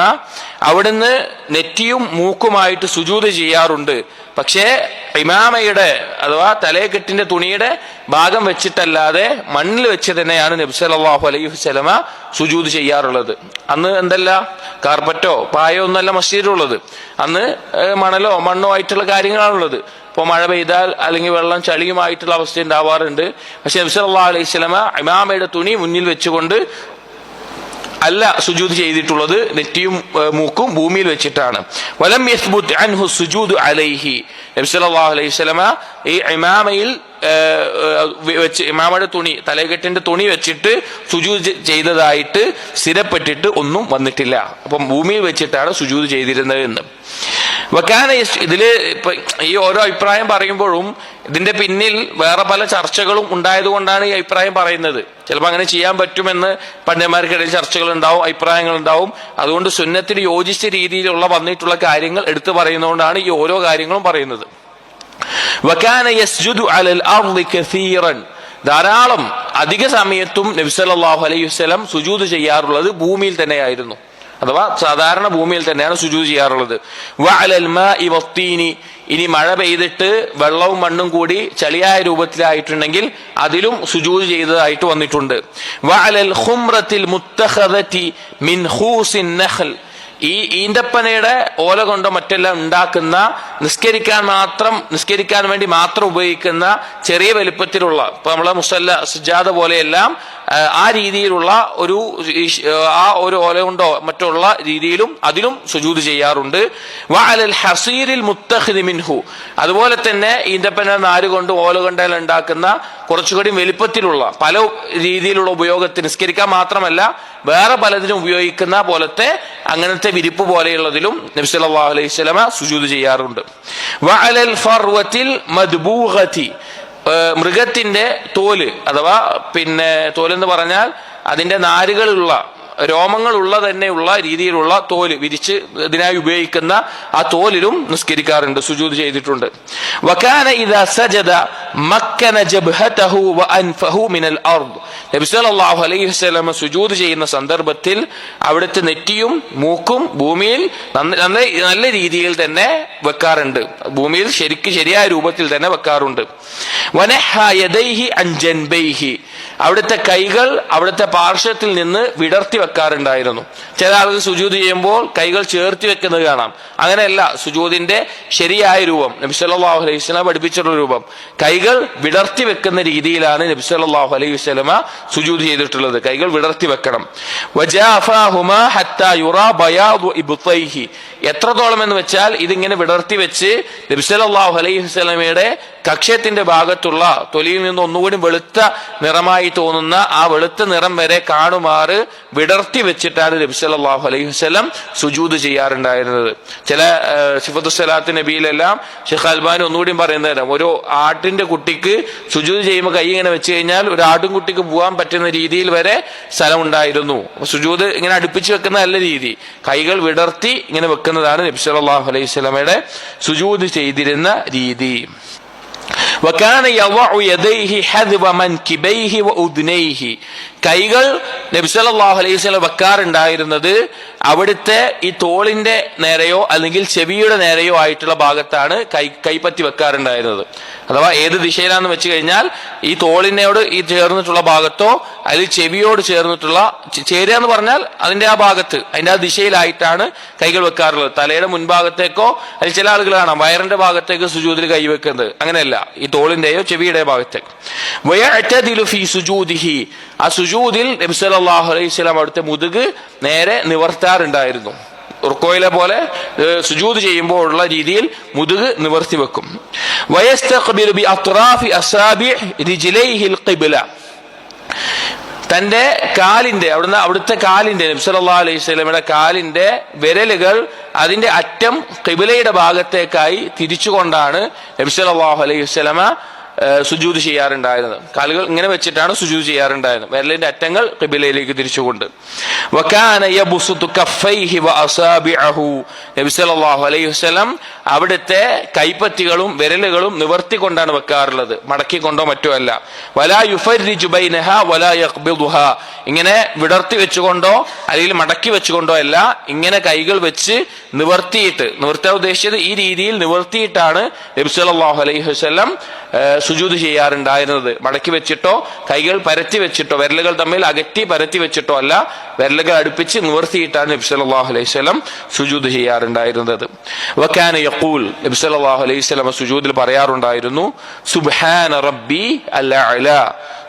അവിടുന്ന് നെറ്റിയും മൂക്കുമായിട്ട് സുജൂദ് ചെയ്യാറുണ്ട്. പക്ഷേ ഇമാമയുടെ അഥവാ തലയെക്കെട്ടിന്റെ തുണിയുടെ ഭാഗം വെച്ചിട്ടല്ലാതെ മണ്ണിൽ വെച്ച് തന്നെയാണ് നബി സല്ലല്ലാഹു അലൈഹി വസല്ലമ സുജൂദ് ചെയ്യാറുള്ളത്. അന്ന് എന്തല്ല കാർപ്പറ്റോ പായോ ഒന്നല്ല മസ്ജിദിലുള്ളത്, അന്ന് മണലോ മണ്ണോ ആയിട്ടുള്ള കാര്യങ്ങളാണുള്ളത്. ഇപ്പോൾ മഴ പെയ്താൽ അല്ലെങ്കിൽ വെള്ളം ചളിയുമായിട്ടുള്ള അവസ്ഥ ഉണ്ടാവാറുണ്ട്. പക്ഷെ നബി സല്ലല്ലാഹു അലൈഹി വസല്ലമ ഇമാമയുടെ തുണി മുന്നിൽ വെച്ചുകൊണ്ട് അല്ല സുജൂദ് ചെയ്തിട്ടുള്ളത്, നെറ്റിയും മൂക്കും ഭൂമിയിൽ വെച്ചിട്ടാണ്. വലം യസ്ബുത് അൻഹു സുജൂദ് അലൈഹി, നബി സല്ലല്ലാഹു അലൈഹി വസല്ലമ ഈ ഇമാമയിൽ വെച്ച് ഇമാമയുടെ തുണി തലകെട്ടിന്റെ തുണി വെച്ചിട്ട് സുജൂദ് ചെയ്തതായിട്ട് സ്ഥിരപ്പെട്ടിട്ട് ഒന്നും വന്നിട്ടില്ല. അപ്പം ഭൂമിയിൽ വെച്ചിട്ടാണ് സുജൂദ് ചെയ്തിരുന്നത് എന്ന്. വക്കാന ഇതില് ഇപ്പൊ ഈ ഓരോ അഭിപ്രായം പറയുമ്പോഴും ഇതിന്റെ പിന്നിൽ വേറെ പല ചർച്ചകളും ഉണ്ടായതുകൊണ്ടാണ് ഈ അഭിപ്രായം പറയുന്നത്. ചിലപ്പോൾ അങ്ങനെ ചെയ്യാൻ പറ്റുമെന്ന് പണ്ഡിതന്മാർക്കിടയിൽ ചർച്ചകൾ ഉണ്ടാവും, അഭിപ്രായങ്ങൾ ഉണ്ടാവും. അതുകൊണ്ട് സുന്നത്തിന് യോജിച്ച രീതിയിലുള്ള വന്നിട്ടുള്ള കാര്യങ്ങൾ എടുത്തു പറയുന്നതുകൊണ്ടാണ് ഈ ഓരോ കാര്യങ്ങളും പറയുന്നത്. വകാന യസ്ജുദു അലൽ അർളി കസീറൻ, ധാരാളം അധിക സമയത്തും നബി സല്ലല്ലാഹു അലൈഹി വസല്ലം സുജൂദ് ചെയ്യാറുള്ളത് ഭൂമിയിൽ തന്നെയായിരുന്നു, അഥവാ സാധാരണ ഭൂമിയിൽ തന്നെയാണ് സുജൂദ് ചെയ്യാറുള്ളത്. വഅലൽ മാഇ വത്തീനി, ഇനി മഴ പെയ്തിട്ട് വെള്ളവും മണ്ണും കൂടി ചളിയായ രൂപത്തിലായിട്ടുണ്ടെങ്കിൽ അതിലും സുജൂദ് ചെയ്തതായിട്ട് വന്നിട്ടുണ്ട്. വഅലൽ ഖുംറത്തിൽ മുത്തഖദതി മിൻ ഖൂസിൻ നഖൽ, ഈ ഈന്തപ്പനയുടെ ഓല കൊണ്ടോ മറ്റെല്ലാം ഉണ്ടാക്കുന്ന നിസ്കരിക്കാൻ വേണ്ടി മാത്രം ഉപയോഗിക്കുന്ന ചെറിയ വലിപ്പത്തിലുള്ള, ഇപ്പൊ നമ്മളെ മുസല്ല സുജാദ പോലെയെല്ലാം ആ രീതിയിലുള്ള ആ ഒരു ഓല കൊണ്ടോ മറ്റുള്ള രീതിയിലും അതിലും സുജൂദ് ചെയ്യാറുണ്ട്. വഅലൽ ഹസീരിൽ മുത്തഖിദി മിൻഹു, അതുപോലെ തന്നെ ഈന്തപ്പന നാര് കൊണ്ട് ഓല കൊണ്ടെല്ലാം ഉണ്ടാക്കുന്ന കുറച്ചുകൂടി വലിപ്പത്തിലുള്ള പല രീതിയിലുള്ള ഉപയോഗത്തിന്, നിസ്കരിക്കാൻ മാത്രമല്ല വേറെ പലതിനും ഉപയോഗിക്കുന്ന പോലത്തെ അങ്ങനത്തെ വിരിപ്പ് പോലെയുള്ളതിലും നബി സല്ലല്ലാഹു അലൈഹി വസല്ലമ സുജൂദ് ചെയ്യാറുണ്ട്. വഅലൽ ഫർവത്തിൽ മദ്ബൂഗതി, മൃഗത്തിന്റെ തോല്, അഥവാ പിന്നെ തോലെന്ന് പറഞ്ഞാൽ അതിന്റെ നാരുകളുള്ള രോമങ്ങളുള്ള തന്നെയുള്ള രീതിയിലുള്ള തോല് വിരിച്ച് ഇതിനായി ഉപയോഗിക്കുന്ന ആ തോലിലും നിസ്കരിക്കാറുണ്ട്, സുജൂദ് ചെയ്തിട്ടുണ്ട്. വകാന ഇദാ സജദ മക്കന ജബ്ഹതഹു വഅൻഫഹു മിനൽ അർദ്. നബി സല്ലല്ലാഹു അലൈഹി വസല്ലം സുജൂദ് ചെയ്യുന്ന സന്ദർഭത്തിൽ അവിടുത്തെ നെറ്റിയും മൂക്കും ഭൂമിയിൽ നല്ല രീതിയിൽ തന്നെ വെക്കാറുണ്ട്, ഭൂമിയിൽ ശരിയായ രൂപത്തിൽ തന്നെ വെക്കാറുണ്ട്. വനഹ യദൈഹി അൻ ജൻബൈഹി. അവിടുത്തെ കൈകൾ അവിടുത്തെ പാർശ്വത്തിൽ നിന്ന് വിടർത്തി വെക്കാറുണ്ടായിരുന്നു. ചില ആളുകൾ സുജൂദ് ചെയ്യുമ്പോൾ കൈകൾ ചേർത്തി വെക്കുന്നത് കാണാം. അങ്ങനെയല്ല സുജൂദിന്റെ ശരിയായ രൂപം, നബി സല്ലല്ലാഹു അലൈഹി വസല്ലം പഠിപ്പിച്ചിട്ടുള്ള രൂപം കൈകൾ വിടർത്തി വെക്കുന്ന രീതിയിലാണ് നബി സല്ലല്ലാഹു അലൈഹി വസല്ലം സുജൂദ് ചെയ്തിട്ടുള്ളത്. കൈകൾ വിടർത്തി വെക്കണം. വജാഫാഹുമാ ഹത്താ യുറാ ബയാദു ഇബ്തൈഹി. എത്രത്തോളം എന്ന് വെച്ചാൽ ഇതിങ്ങനെ വിടർത്തി വെച്ച് നബി സല്ലല്ലാഹു അലൈഹി വസല്ലമയുടെ കക്ഷത്തിന്റെ ഭാഗത്തുള്ള തൊലിയിൽ നിന്ന് ഒന്നുകൂടി വെളുത്ത നിറമായി തോന്നുന്ന ആ വെളുത്ത നിറം വരെ കാണുമാറ് വിടർത്തി വെച്ചിട്ടാണ് നബി സല്ലല്ലാഹു അലൈഹി വസല്ലം സുജൂദ് ചെയ്യാറുണ്ടായിരുന്നത്. ചില സിഫത്തുസ് സ്വലാത്ത് നബിയിലെല്ലാം ഷെയ്ഖ് അൽബാനി ഒന്നുകൂടി പറയുന്നത്, ഒരു ആട്ടിന്റെ കുട്ടിക്ക് സുജൂദ് ചെയ്യുമ്പോൾ കൈ ഇങ്ങനെ വെച്ച് കഴിഞ്ഞാൽ ഒരു ആട്ടും കുട്ടിക്ക് പോകാൻ പറ്റുന്ന രീതിയിൽ വരെ സ്ഥലം ഉണ്ടായിരുന്നു. സുജൂദ് ഇങ്ങനെ അടുപ്പിച്ച് വെക്കുന്ന നല്ല രീതി, കൈകൾ വിടർത്തി ഇങ്ങനെ വെക്കുന്നതാണ് നബി സല്ലല്ലാഹു അലൈഹി വസല്ലമയുടെ സുജൂദ് ചെയ്തിരുന്ന രീതി. വകാന യളഉ യദൈഹി ഹദ്വ മൻകിബൈഹി വഉദ്നൈഹി. കൈകൾ നബി സല്ലല്ലാഹു അലൈഹി വസല്ലം വെക്കാറുണ്ടായിരുന്നത് അവിടുത്തെ ഈ തോളിന്റെ നേരെയോ അല്ലെങ്കിൽ ചെവിയുടെ നേരെയോ ആയിട്ടുള്ള ഭാഗത്താണ് കൈപ്പറ്റി വെക്കാറുണ്ടായിരുന്നത്. അഥവാ ഏത് ദിശയിലാണെന്ന് വെച്ച് കഴിഞ്ഞാൽ ഈ തോളിനോട് ഈ ചേർന്നിട്ടുള്ള ഭാഗത്തോ അല്ലെങ്കിൽ ചെവിയോട് ചേർന്നിട്ടുള്ള, ചേരുക എന്ന് പറഞ്ഞാൽ അതിന്റെ ആ ഭാഗത്ത്, അതിന്റെ ആ ദിശയിലായിട്ടാണ് കൈകൾ വെക്കാറുള്ളത്. തലയുടെ മുൻഭാഗത്തേക്കോ അല്ലെങ്കിൽ ചില ആളുകൾ കാണാം വയറിന്റെ ഭാഗത്തേക്ക് സുജൂദിൽ കൈ വെക്കുന്നത്. അങ്ങനെയല്ല, ഈ തോളിന്റെയോ ചെവിയുടെയോ ഭാഗത്തേക്ക്. വയഅ്തദിലു ഫീ സുജൂദിഹി. ആ സുജൂദിൽ നബി സല്ലല്ലാഹു അലൈഹി വസല്ലം അവിടുത്തെ മുതുക് നേരെ നിവർത്താറുണ്ടായിരുന്നു. റുക്കോയിലെ പോലെ സുജൂദ് ചെയ്യുമ്പോൾ ഉള്ള രീതിയിൽ മുതുക് നിവർത്തി വെക്കും. വയസ്തഖ്ബിലു ബി അത്റാഫി അസാബിഅ് റിജ്ലൈഹിൽ ഖിബ്ല. തന്റെ കാലിന്റെ അവിടുത്തെ കാലിന്റെ നബി സല്ലല്ലാഹു അലൈഹി വസല്ലമയുടെ കാലിന്റെ വിരലുകൾ അതിന്റെ അറ്റം ഖിബ്ലയുടെ ഭാഗത്തേക്കായി തിരിച്ചുകൊണ്ടാണ് നബി സല്ലല്ലാഹു അലൈഹി വസല്ലമ സുജൂദ് ചെയ്യാറുണ്ടായിരുന്നത്. കാലുകൾ ഇങ്ങനെ വെച്ചിട്ടാണ് സുജൂദ് ചെയ്യാറുണ്ടായിരുന്നത്, വിരലിന്റെ അറ്റങ്ങൾ ഖിബ്ലയിലേക്ക് തിരിച്ചുകൊണ്ട്. വകാന യബ്സുതു കഫൈഹി വഅസാബിഅഹു. നബി സല്ലല്ലാഹു അലൈഹി വസല്ലം അവിടുത്തെ കൈപ്പത്തികളും വിരലുകളും നിവർത്തിക്കൊണ്ടാണ് വെക്കാറുള്ളത്, മടക്കിക്കൊണ്ടോ മറ്റോ അല്ല. വലാ യുഫർരിജു ബൈനഹ വലാ യഖ്ബിദുഹ. ഇങ്ങനെ വിടർത്തി വെച്ചുകൊണ്ടോ അല്ലെങ്കിൽ മടക്കി വെച്ചുകൊണ്ടോ അല്ല, ഇങ്ങനെ കൈകൾ വെച്ച് നിവർത്താൻ ഉദ്ദേശിച്ചത് ഈ രീതിയിൽ നിവർത്തിയിട്ടാണ് നബി സല്ലല്ലാഹു അലൈഹി വസല്ലം സുജൂദ് ചെയ്യാറുണ്ടായിരുന്നത്. മടക്കി വെച്ചിട്ടോ കൈകൾ പരത്തി വെച്ചിട്ടോ, വിരലുകൾ തമ്മിൽ അകറ്റി പരത്തി വെച്ചിട്ടോ അല്ല, വിരലുകൾ അടുപ്പിച്ച് നിവർത്തിയിട്ടാണ് നബി സല്ലല്ലാഹു അലൈഹി വസല്ലം സുജൂദ് ചെയ്യാറുണ്ടായിരുന്നത്. വകാന യഖൂൽ. നബി സല്ലല്ലാഹു അലൈഹി വസല്ലം സുജൂദിൽ പറയാറുണ്ടായിരുന്നു, സുബ്ഹാന റബ്ബി അൽ അഅല,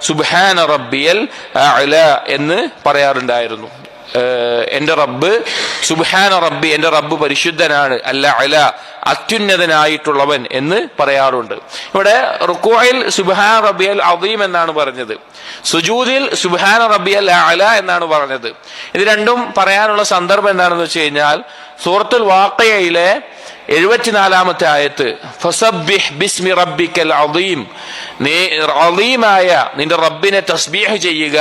സുബ്ഹാന റബ്ബിയൽ അഅല എന്ന് പറയാറുണ്ടായിരുന്നു. എന്റെ റബ്ബ്, സുബ്ഹാന റബ്ബി, എന്റെ റബ്ബ് പരിശുദ്ധനാണ്, അൽ അഅല അത്യുന്നതനായിട്ടുള്ളവൻ എന്ന് പറയാറുണ്ട്. ഇവിടെ റുക്കൂഇൽ സുബ്ഹാന റബ്ബിയൽ അദീം എന്നാണ് പറഞ്ഞത്, സുജൂദിൽ സുബ്ഹാന റബ്ബിയൽ അഅല എന്നാണ് പറഞ്ഞത്. ഇത് രണ്ടും പറയാനുള്ള സന്ദർഭം എന്താണെന്ന് വെച്ച് കഴിഞ്ഞാൽ സൂറത്തുൽ വാഖിയയിലെ 74-ാമത്തെ ആയത്ത്, ഫസബ്ബിഹ് ബിസ്മി റബ്ബിക്കൽ അദീം, നീ അദീമായ നിന്റെ റബ്ബിനെ തസ്ബീഹ് ചെയ്യുക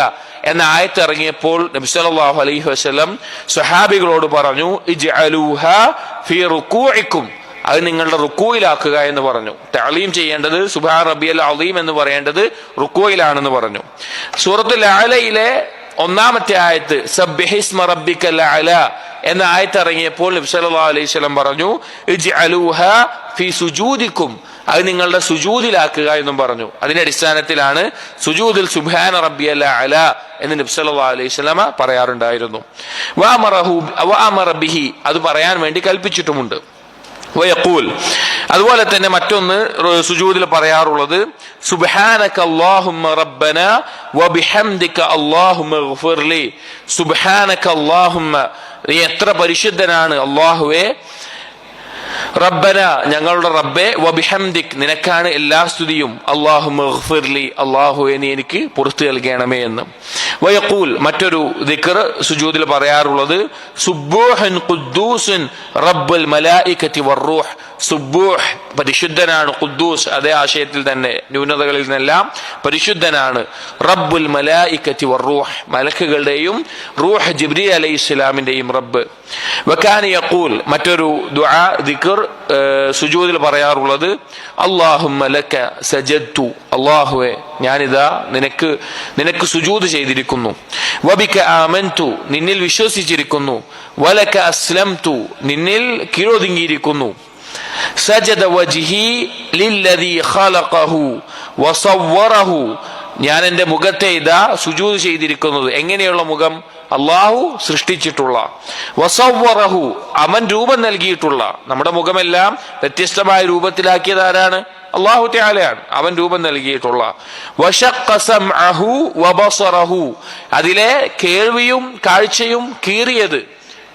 എന്ന ആയത്ത് ഇറങ്ങിയപ്പോൾ നബി സല്ലല്ലാഹു അലൈഹി വസല്ലം സ്വഹാബികളോട് പറഞ്ഞു, ഇജ്അലൂഹാ ഫീ റുകൂഇക്കും, അത് നിങ്ങളുടെ റുക്കൂയിലാക്കുക എന്ന് പറഞ്ഞു. തഅലീം ചെയ്യേണ്ടത് സുബ്ഹാന റബ്ബിയൽ അദീം എന്ന് പറയേണ്ടത് റുക്കൂയിലാണെന്ന് പറഞ്ഞു. സൂറത്തുൽ അഅലയിലെ 1-ാമത്തെ ആയത്ത് സബ്ബിഹിസ്മ റബ്ബിക്കൽ അഅല എന്ന ആയത്ത് ഇറങ്ങിയപ്പോൾ നബി സല്ലല്ലാഹു അലൈഹി വസല്ലം പറഞ്ഞു, ഇജ്അലൂഹാ ഫീ സുജൂദിക്കും, അത് നിങ്ങളുടെ സുജൂദിലാക്കുക എന്നും പറഞ്ഞു. അതിന്റെ അടിസ്ഥാനത്തിലാണ് സുജൂദിൽ സുബ്ഹാന റബ്ബിയൽ അഅല എന്ന് നബി സല്ലല്ലാഹു അലൈഹി വസല്ലം പറയാറുണ്ടായിരുന്നു. വഅമറ ബിഹി, അത് പറയാൻ വേണ്ടി കൽപ്പിച്ചിട്ടുമുണ്ട്. വയഖൂൽ, അതുപോലെ തന്നെ മറ്റൊന്ന് സുജൂദിൽ പറയാറുള്ളത്, സുബ്ഹാനക അല്ലാഹുമ്മ റബ്ബന വബിഹംദിക അല്ലാഹുമ്മഗ്ഫിർലി. സുബ്ഹാനക അല്ലാഹുമ്മ, നീ എത്ര പരിശുദ്ധനാണ് അല്ലാഹുവേ, റബ്ബന ഞങ്ങളുടെ റബ്ബേ, വബിഹംദിക് നിനക്കാണ് എല്ലാ സ്തുതിയും, അല്ലാഹുമ്മ ഗ്ഫിർലി അല്ലാഹുവേ നീ എനിക്ക് പുറത്തു നൽകണമേ എന്ന്. വയഖൂൽ, മറ്റൊരു ദിക്ർ സുജൂദിൽ പറയാറുള്ളത്, സുബ്ബൂഹുൻ ഖുദ്ദൂസുൻ റബ്ബുൽ മലായികതി വറൂഹ്. സുബ്ബൂഹ് പരിശുദ്ധനാണ്, ഖുദ്ദൂസ് അതേ ആശയത്തിൽ തന്നെ ന്യൂനതകളിൽ നിന്നെല്ലാം പരിശുദ്ധനാണ്. റബ്ബുൽ മലായികത്തി വറൂഹ് മലക്കുകളുടെയും റൂഹ് ജിബ്രീൽ അലൈഹിസ്സലാമിന്റെയും റബ്ബ്. വകാന യഖൂൽ മറ്റൊരു ദുആ ദിക്ർ സുജൂദിൽ പറയാറുള്ളത് അല്ലാഹുമ്മ ലക സജദ്തു അല്ലാഹുവേ ഞാനിതാ നിനക്ക് സുജൂദ് ചെയ്തിരിക്കുന്നു. വബിക ആമൻതു നിന്നിൽ വിശ്വസിച്ചിരിക്കുന്നു. വലക അസ്ലംതു നിന്നിൽ കീഴൊതുങ്ങിയിരിക്കുന്നു. സജദ വജ്ഹി ലില്ലദീ ഖലഖഹു വസവ്വറഹു ഞാൻ എൻ്റെ മുഖത്തെ ഇതാ സുജൂദ് ചെയ്തിരിക്കുന്നത്. എങ്ങനെയുള്ള മുഖം? അള്ളാഹു സൃഷ്ടിച്ചിട്ടുള്ള, വസവ്വറഹു അവൻ രൂപം നൽകിയിട്ടുള്ള. നമ്മുടെ മുഖമെല്ലാം വ്യത്യസ്തമായ രൂപത്തിലാക്കിയത് ആരാണ്? അള്ളാഹു തആലയാണ്. അവൻ രൂപം നൽകിയിട്ടുള്ള. വശഖ്ഖ സമഅഹു വബസറഹു അതിലെ കേൾവിയും കാഴ്ചയും കീറിയത്.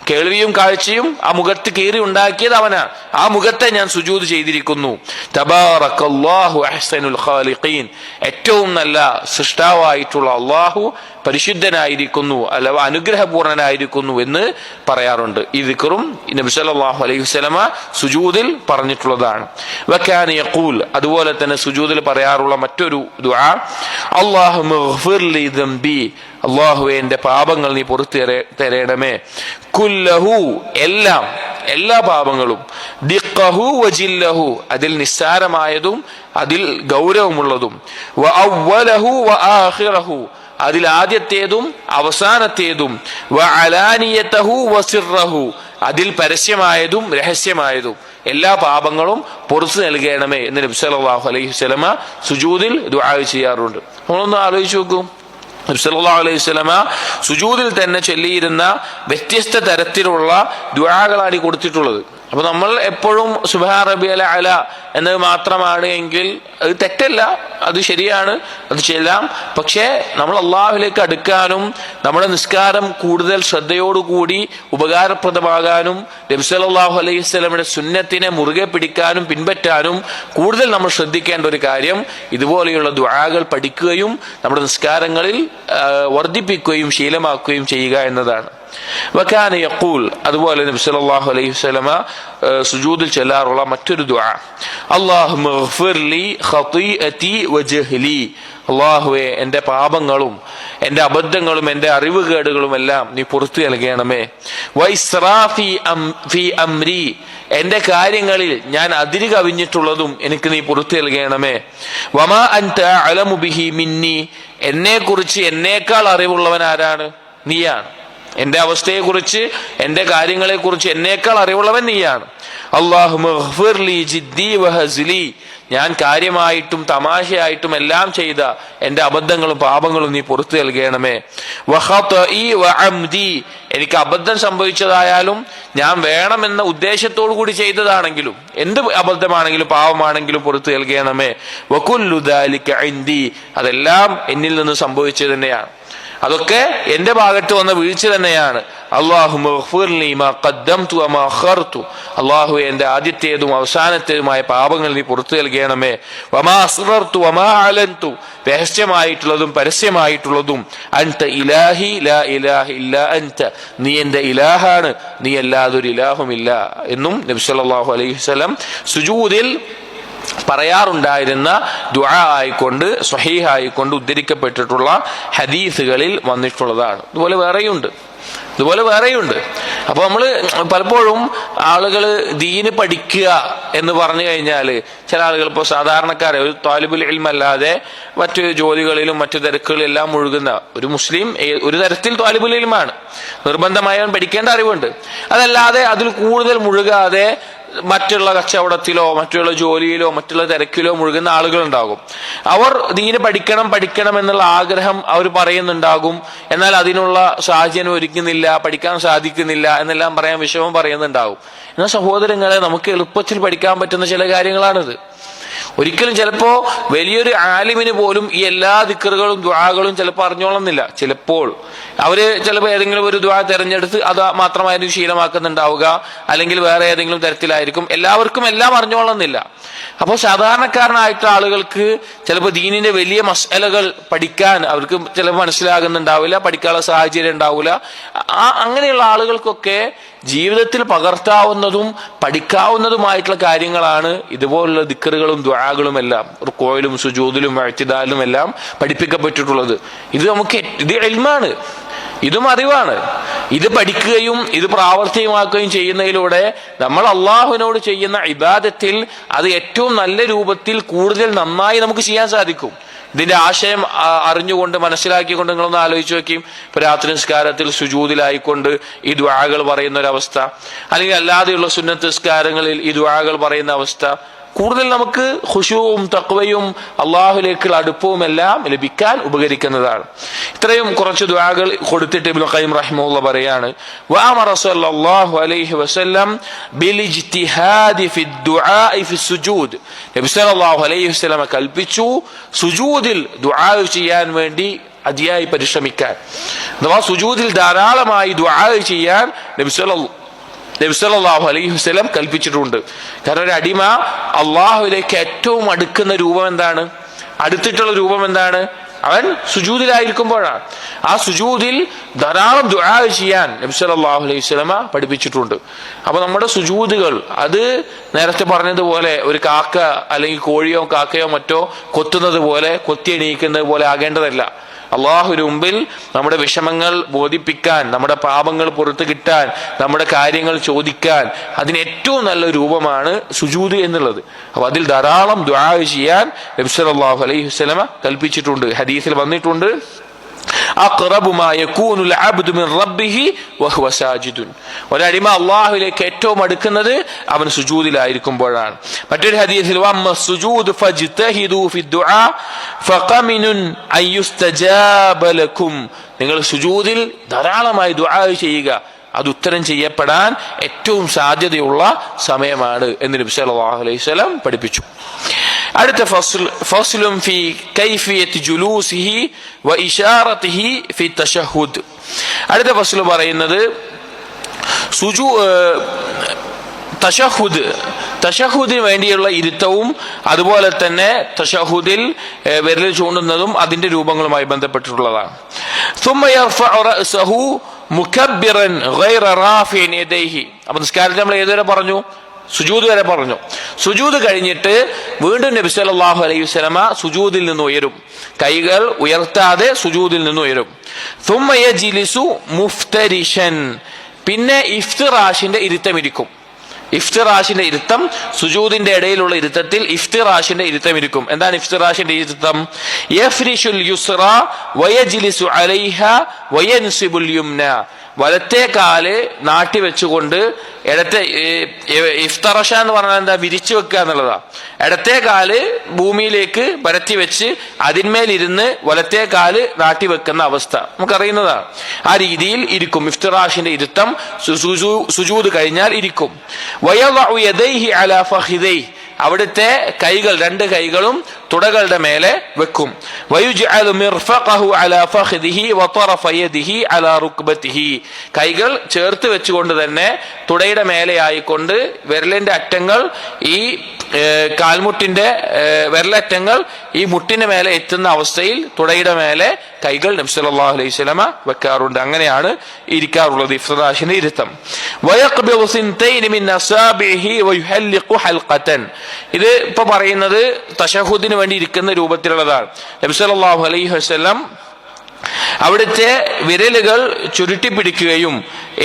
കേൾവിയും കാഴ്ചയും ആ മുഖത്ത് കീറി ഉണ്ടാക്കിയത് അവനാണ്. ആ മുഖത്തെ ഞാൻ സുജൂദ് ചെയ്തിരിക്കുന്നു. തബാറകല്ലാഹു അഹ്സനുൽ ഖാലിഖീൻ ഏറ്റവും നല്ല സൃഷ്ടാവായിട്ടുള്ള അള്ളാഹു പരിശുദ്ധനായിരിക്കുന്നു, അഥവാ അനുഗ്രഹപൂർണനായിരിക്കുന്നു എന്ന് പറയാറുണ്ട്. ഈ ദിക്റും നബി സല്ലല്ലാഹു അലൈഹി വസല്ലമ സുജൂദിൽ പറഞ്ഞിട്ടുള്ളതാണ്. വകാന യഖൂൽ അതുപോലെ തന്നെ സുജൂദിൽ പറയാറുള്ള മറ്റൊരു ദുആ അല്ലാഹുമ്മ ഗ്ഫിർ ലി ദംബി അല്ലാഹുവേ എൻ്റെ പാപങ്ങൾ നീ പുറത്തു തരേണമേ. കുല്ലഹു എല്ലാ പാപങ്ങളും, ദിഖഹു വജില്ലഹു അതിൽ നിസ്സാരമായതും അതിൽ ഗൗരവമുള്ളതും, വഅവ്വലഹു വആഖിറഹു അതിൽ ആദ്യത്തേതും അവസാനത്തേതും, വഅലാനിയതഹു വസിറഹു അതിൽ പരസ്യമായതും രഹസ്യമായതും എല്ലാ പാപങ്ങളും പുറത്തു നൽകണമേ എന്ന് നബി സല്ലല്ലാഹു അലൈഹി വസല്ലമ സുജൂദിൽ ദുആ ചെയ്യാറുണ്ട്. നമ്മളൊന്ന് ആലോചിച്ച് നോക്കൂ. നബി സല്ലല്ലാഹു അലൈഹി വസല്ലമ സുജൂദിൽ തന്നെ ചൊല്ലിയിരുന്ന വ്യത്യസ്ത തരത്തിലുള്ള ദുആകളാണ് കൊടുത്തിട്ടുള്ളത്. അപ്പൊ നമ്മൾ എപ്പോഴും സുബ്ഹാന റബ്ബിയൽ അഅല എന്നത് മാത്രമാണ് എങ്കിൽ അത് തെറ്റല്ല, അത് ശരിയാണ്, അത് ചെല്ലാം. പക്ഷേ നമ്മൾ അള്ളാഹുവിലേക്ക് അടുക്കാനും നമ്മുടെ നിസ്കാരം കൂടുതൽ ശ്രദ്ധയോടുകൂടി ഉപകാരപ്രദമാകാനും നബി സല്ലല്ലാഹു അലൈഹി വസല്ലമയുടെ സുന്നത്തിനെ മുറുകെ പിടിക്കാനും പിൻപറ്റാനും കൂടുതൽ നമ്മൾ ശ്രദ്ധിക്കേണ്ട ഒരു കാര്യം ഇതുപോലെയുള്ള ദുആകൾ പഠിക്കുകയും നമ്മുടെ നിസ്കാരങ്ങളിൽ വർദ്ധിപ്പിക്കുകയും ശീലമാക്കുകയും ചെയ്യുക എന്നതാണ്. വകാന യഖൂൽ അതുപോലെ നബി സല്ലല്ലാഹു അലൈഹി വസല്ലമ സുജൂദിൽ ചൊല്ലാറുള്ള മറ്റൊരു ദുആ അല്ലാഹുമ്മ ഗ്ഫിർ ലി ഖതീഅതി വജഹ്ലി അല്ലാഹുവേ എൻ്റെ പാപങ്ങളും എൻ്റെ അബദ്ധങ്ങളും എൻ്റെ അറിവുകേടുകളും എല്ലാം നീ പുറത്തു നൽകണമേ. വഇസ്റാഫി ഫി അംരി എൻ്റെ കാര്യങ്ങളിൽ ഞാൻ അതിര് കവിഞ്ഞിട്ടുള്ളതും എനിക്ക് നീ പുറത്തു നൽകണമേ. വമാ അൻത അലമു ബിഹി മിന്നി എന്നെക്കുറിച്ച് എന്നേക്കാൾ അറിവുള്ളവൻ ആരാണ്? നീയാണ്. എൻ്റെ അവസ്ഥയെക്കുറിച്ച് എൻ്റെ കാര്യങ്ങളെക്കുറിച്ച് എന്നേക്കാൾ അറിവുള്ളവൻ നീയാണ്. അല്ലാഹുമ്മ ഗ്ഫിർ ലി ജിദ്ദി വഹസ്ലി ഞാൻ കാര്യമായിട്ടും തമാശയായിട്ടും എല്ലാം ചെയ്ത എൻ്റെ അബദ്ധങ്ങളും പാപങ്ങളും നീ പുറത്തു നൽകണമേ. വഖതഇ വഅംദി എനിക്ക് അബദ്ധം സംഭവിച്ചതായാലും ഞാൻ വേണമെന്ന ഉദ്ദേശത്തോടു കൂടി ചെയ്തതാണെങ്കിലും എന്ത് അബദ്ധമാണെങ്കിലും പാപമാണെങ്കിലും പുറത്തു നൽകണമേ. വകുല്ലു ദാലിക ഇൻദി അതെല്ലാം എന്നിൽ നിന്ന് സംഭവിച്ചത് തന്നെയാണ്, അതൊക്കെ എന്റെ ഭാഗത്ത് വന്ന വീഴ്ച തന്നെയാണ്. അല്ലാഹുമ്മ ഗ്ഫിർ ലി മാ ഖദ്ദംതു വമാ അഖർതു അല്ലാഹുവേ എൻ്റെ ആദ്യത്തേതും അവസാനത്തേതുമായ പാപങ്ങൾ നീ പുറത്തു നൽകണമേ. വമാ അസ്റർതു വമാ അലൻതു രഹസ്യമായിട്ടുള്ളതും പരസ്യമായിട്ടുള്ളതും. അൻത ഇലാഹി ലാ ഇലാഹ ഇല്ലാ അൻത നീ എൻ്റെ ഇലാഹാണ്, നീ അല്ലാതൊരു ഇലാഹുമില്ല എന്നും നബി സല്ലല്ലാഹു അലൈഹി വസല്ലം സുജൂദിൽ പറയാറുണ്ടായിരുന്ന ദുആ ആയിക്കൊണ്ട് സ്വഹീഹായിക്കൊണ്ട് ഉദ്ധരിക്കപ്പെട്ടിട്ടുള്ള ഹദീസുകളിൽ വന്നിട്ടുള്ളതാണ്. ഇതുപോലെ വേറെയുണ്ട്. അപ്പൊ നമ്മൾ പലപ്പോഴും ആളുകൾ ദീന് പഠിക്കുക എന്ന് പറഞ്ഞു കഴിഞ്ഞാൽ ചില ആളുകൾ ഇപ്പോൾ സാധാരണക്കാരെ ഒരു ത്വാലിബുൽ ഇൽം അല്ലാതെ മറ്റു ജോലികളിലും മറ്റു തിരക്കുകളിലെല്ലാം മുഴുകുന്ന ഒരു മുസ്ലിം ഒരു തരത്തിൽ ത്വാലിബുൽ ഇൽമാണ്, നിർബന്ധമായി പഠിക്കേണ്ട അറിവുണ്ട്. അതല്ലാതെ അതിൽ കൂടുതൽ മുഴുകാതെ മറ്റുള്ള കച്ചവടത്തിലോ മറ്റുള്ള ജോലിയിലോ മറ്റുള്ള തിരക്കിലോ മുഴുകുന്ന ആളുകളുണ്ടാകും. അവർ ദീന് പഠിക്കണം എന്നുള്ള ആഗ്രഹം അവർ പറയുന്നുണ്ടാകും, എന്നാൽ അതിനുള്ള സാഹചര്യം ഒരുക്കുന്നില്ല, പഠിക്കാൻ സാധിക്കുന്നില്ല എന്നെല്ലാം പറയാൻ വിഷമം പറയുന്നുണ്ടാകും. എന്നാൽ സഹോദരങ്ങളെ, നമുക്ക് എളുപ്പത്തിൽ പഠിക്കാൻ പറ്റുന്ന ചില കാര്യങ്ങളാണിത്. ഒരിക്കലും ചിലപ്പോ വലിയൊരു ആലിമിന് പോലും ഈ എല്ലാ ദിക്റുകളും ദുആകളും ചിലപ്പോൾ അറിഞ്ഞോളുന്നില്ല. ചിലപ്പോൾ അവര് ചിലപ്പോൾ ഏതെങ്കിലും ഒരു ദുആ തെരഞ്ഞെടുത്ത് അത് മാത്രമായിരിക്കും ശീലമാക്കുന്നുണ്ടാവുക, അല്ലെങ്കിൽ വേറെ ഏതെങ്കിലും തരത്തിലായിരിക്കും. എല്ലാവർക്കും എല്ലാം അറിഞ്ഞോളുന്നില്ല. അപ്പോൾ സാധാരണക്കാരനായിട്ട് ആളുകൾക്ക് ചിലപ്പോൾ ദീനിന്റെ വലിയ മസ്അലകൾ പഠിക്കാൻ അവർക്ക് ചിലപ്പോൾ മനസ്സിലാകുന്നുണ്ടാവില്ല, പഠിക്കാനുള്ള സാഹചര്യം ഉണ്ടാവില്ല. അങ്ങനെയുള്ള ആളുകൾക്കൊക്കെ ജീവിതത്തിൽ പകർത്താവുന്നതും പഠിക്കാവുന്നതുമായിട്ടുള്ള കാര്യങ്ങളാണ് ഇതുപോലുള്ള ദിക്റുകളും ദുആകളും എല്ലാം. റുകൂഇലും സുജൂദിലും ഇഅ്തിദാലിലും എല്ലാം പഠിപ്പിക്കപ്പെട്ടിട്ടുള്ളത്. ഇത് ഇൽമാണ്, ഇതും അറിവാണ്. ഇത് പഠിക്കുകയും ഇത് പ്രാവർത്തികമാക്കുകയും ചെയ്യുന്നതിലൂടെ നമ്മൾ അള്ളാഹുവിനോട് ചെയ്യുന്ന ഇബാദത്തിൽ അത് ഏറ്റവും നല്ല രൂപത്തിൽ കൂടുതൽ നന്നായി നമുക്ക് ചെയ്യാൻ സാധിക്കും. ഇതിന്റെ ആശയം അറിഞ്ഞുകൊണ്ട് മനസ്സിലാക്കിക്കൊണ്ട് നിങ്ങളൊന്ന് ആലോചിച്ച് നോക്കിയും. ഇപ്പൊ രാത്രി നിസ്കാരത്തിൽ സുജൂദിലായിക്കൊണ്ട് ഈ ദുആകൾ പറയുന്ന ഒരവസ്ഥ, അല്ലെങ്കിൽ അല്ലാതെയുള്ള സുന്നത്ത് നിസ്കാരങ്ങളിൽ ഈ ദുആകൾ പറയുന്ന അവസ്ഥ, കൂടുതൽ നമുക്ക് ഖുശൂഉം തഖ്വയും അള്ളാഹുലേക്കുള്ള അടുപ്പവും എല്ലാം ലഭിക്കാൻ ഉപകരിക്കുന്നതാണ്. ഇത്രയും കുറച്ച് ദുആകൾ കൊടുത്തിട്ട് ഇബ്നു ഖയ്യിം റഹിമഹുല്ലാഹ് പറയാണ്, വഅമറ സ്വല്ലല്ലാഹു അലൈഹി വസല്ലം ബിൽ ഇജ്തിഹാദി ഫി ദുആഇ ഫി സുജൂദ്. നബി സല്ലല്ലാഹു അലൈഹി വസല്ലം കൽപ്പിച്ചു സുജൂദിൽ ദുആ ചെയ്യാൻ വേണ്ടി അതിയായി പരിശ്രമിക്കാൻ. അഥവാ സുജൂദിൽ ധാരാളമായി ദുആ ചെയ്യാൻ നബി സല്ലല്ലാഹു അലൈഹി വസല്ലം കൽപ്പിച്ചിട്ടുണ്ട്. കാരണം ഒരു അടിമ അള്ളാഹുവിലേക്ക് ഏറ്റവും അടുക്കുന്ന രൂപം എന്താണ്? അടുത്തിട്ടുള്ള രൂപം എന്താണ്? അവൻ സുജൂദിലായിരിക്കുമ്പോഴാണ്. ആ സുജൂദിൽ ധാരാളം ദുആ ചെയ്യാൻ നബി സല്ലല്ലാഹു അലൈഹി വസല്ലം പഠിപ്പിച്ചിട്ടുണ്ട്. അപ്പൊ നമ്മുടെ സുജൂദുകൾ അത് നേരത്തെ പറഞ്ഞതുപോലെ ഒരു കാക്ക അല്ലെങ്കിൽ കോഴിയോ കാക്കയോ മറ്റോ കൊത്തുന്നത് പോലെ, കൊത്തി എണീക്കുന്നത് പോലെ ആകേണ്ടതല്ല. അള്ളാഹുവിന്റെ മുമ്പിൽ നമ്മുടെ വിഷമങ്ങൾ ബോധിപ്പിക്കാൻ, നമ്മുടെ പാപങ്ങൾ പുറത്തു കിട്ടാൻ, നമ്മുടെ കാര്യങ്ങൾ ചോദിക്കാൻ അതിന് ഏറ്റവും നല്ല രൂപമാണ് സുജൂദ് എന്നുള്ളത്. അപ്പൊ അതിൽ ധാരാളം ദുആ ചെയ്യാൻ നബി സല്ലല്ലാഹു അലൈഹി വസല്ലം കൽപ്പിച്ചിട്ടുണ്ട്. ഹദീസിൽ വന്നിട്ടുണ്ട്, അഖ്റബു മാ യകൂനുൽ അബ്ദു മിൻ റബ്ബിഹി വഹുവ സാജിദുൻ. ഒരടിമ അല്ലാഹുവിലേക്ക് ഏറ്റവും അടുക്കുന്നത് അവൻ സുജൂദിലായിരിക്കുമ്പോഴാണ്. മറ്റൊരു ഹദീസിൽ വമ്മ സുജൂദ് ഫജ്തഹിദു ഫി ദുആ ഫഖമിനുൻ അയ്യുസ്തജാബ ലക്കും. നിങ്ങൾ സുജൂദിൽ ധാരാളമായി ദുആ ചെയ്യുക, അത് ഉത്തരം ചെയ്യപ്പെടാൻ ഏറ്റവും സാധ്യതയുള്ള സമയമാണ് എന്ന് നബി സല്ലല്ലാഹു അലൈഹി വസല്ലം പഠിപ്പിച്ചു. അടുത്ത ഫസ്ലുൻ ഫി കൈഫിയത്തി ജുലൂസിഹി വ ഇശാറത്തിഹി ഫി തശഹുദ്. അടുത്ത ഫസ്ൽ പറയുന്നത് തശഹുദിന് വേണ്ടിയുള്ള ഇരുത്തവും അതുപോലെ തന്നെ തശഹുദിൽ വിരൽ ചൂണ്ടുന്നതും അതിന്റെ രൂപങ്ങളുമായി ബന്ധപ്പെട്ടിട്ടുള്ളതാണ്. ثم يرفع رأسه مكبرا غير رافع يديه. അപ്പൊ നിസ്കാരത്തിൽ നമ്മൾ ഏതുവരെ പറഞ്ഞു? സുജൂദ് വരെ പറഞ്ഞു. സുജൂദ് കഴിഞ്ഞിട്ട് വീണ്ടും നബി സല്ലല്ലാഹു അലൈഹി വസല്ലമ സുജൂദിൽ നിന്ന് ഉയരും, കൈകൾ ഉയർത്താതെ സുജൂദിൽ നിന്ന് ഉയരും. ثم يجلس مفترشا. പിന്നെ ഇഫ്തിറാഷിന്റെ ഇരുത്തം ഇരിക്കും. ഇഫ്തിറാഷിന്റെ ഇരുത്തം, സുജൂദിന്റെ ഇടയിലുള്ള ഇരുത്തത്തിൽ ഇഫ്തിറാഷിന്റെ ഇരുത്തം ഇരിക്കും. എന്താണ് ഇഫ്തിറാഷിന്റെ ഇരുത്തം? യഫ്രിഷുൽ യുസ്റ വയജ്ലിസു അലൈഹ വയൻസിബുൽ യുംന. വലത്തെ കാല് നാട്ടി വെച്ചുകൊണ്ട് ഇടത്തെ, ഇഫ്തറഷ എന്ന് പറഞ്ഞാൽ എന്താ? വിരിച്ചു വെക്കുക എന്നുള്ളതാ. ഇടത്തെ കാല് ഭൂമിയിലേക്ക് പരത്തി വെച്ച് അതിന്മേലിരുന്ന് വലത്തെ കാല് നാട്ടി വെക്കുന്ന അവസ്ഥ നമുക്കറിയുന്നതാണ്. ആ രീതിയിൽ ഇരിക്കും. ഇഫ്തിറാഷിന്റെ ഇരുത്തം സുജൂദ് കഴിഞ്ഞാൽ ഇരിക്കും. വയളഉ യദൈഹി അലാ ഫഖിദൈഹി. അവിടുത്തെ കൈകൾ, രണ്ട് കൈകളും തുടകളുടെ മേലെ വെക്കും. വയുജ്അലു മിർഫഖഹു അലാ ഫഖിദിഹി വതറഫ യദിഹി അലാ റുക്ബതിഹി. കൈകൾ ചേർത്ത് വെച്ചുകൊണ്ട് തന്നെ തുടയുടെ മേലെ ആയിക്കൊണ്ട് വിരലിന്റെ അറ്റങ്ങൾ ഈ കാൽമുട്ടിന്റെ വിരലറ്റങ്ങൾ ഈ മുട്ടിന്റെ മേലെ എത്തുന്ന അവസ്ഥയിൽ തുടയുടെ മേലെ കൈകൾ നബി സല്ലല്ലാഹു അലൈഹി വസല്ലമ വെക്കാറുണ്ട്. അങ്ങനെയാണ് ഇരിക്കാറുള്ളത് ഇഫ്തിറാഷിന്റെ ഇരുത്തം. വയഖ്ബിദു സിൻതൈനി മിൻ അസാബിഹി വയുഹല്ലിഖു ഹൽഖതൻ. ഇത് ഇപ്പൊ പറയുന്നത് തശഹുദിന് വേണ്ടി ഇരിക്കുന്ന രൂപത്തിലുള്ളതാണ്. നബി സല്ലല്ലാഹു അലൈഹി വസല്ലം അവിടുത്തെ വിരലുകൾ ചുരുട്ടി പിടിക്കുകയും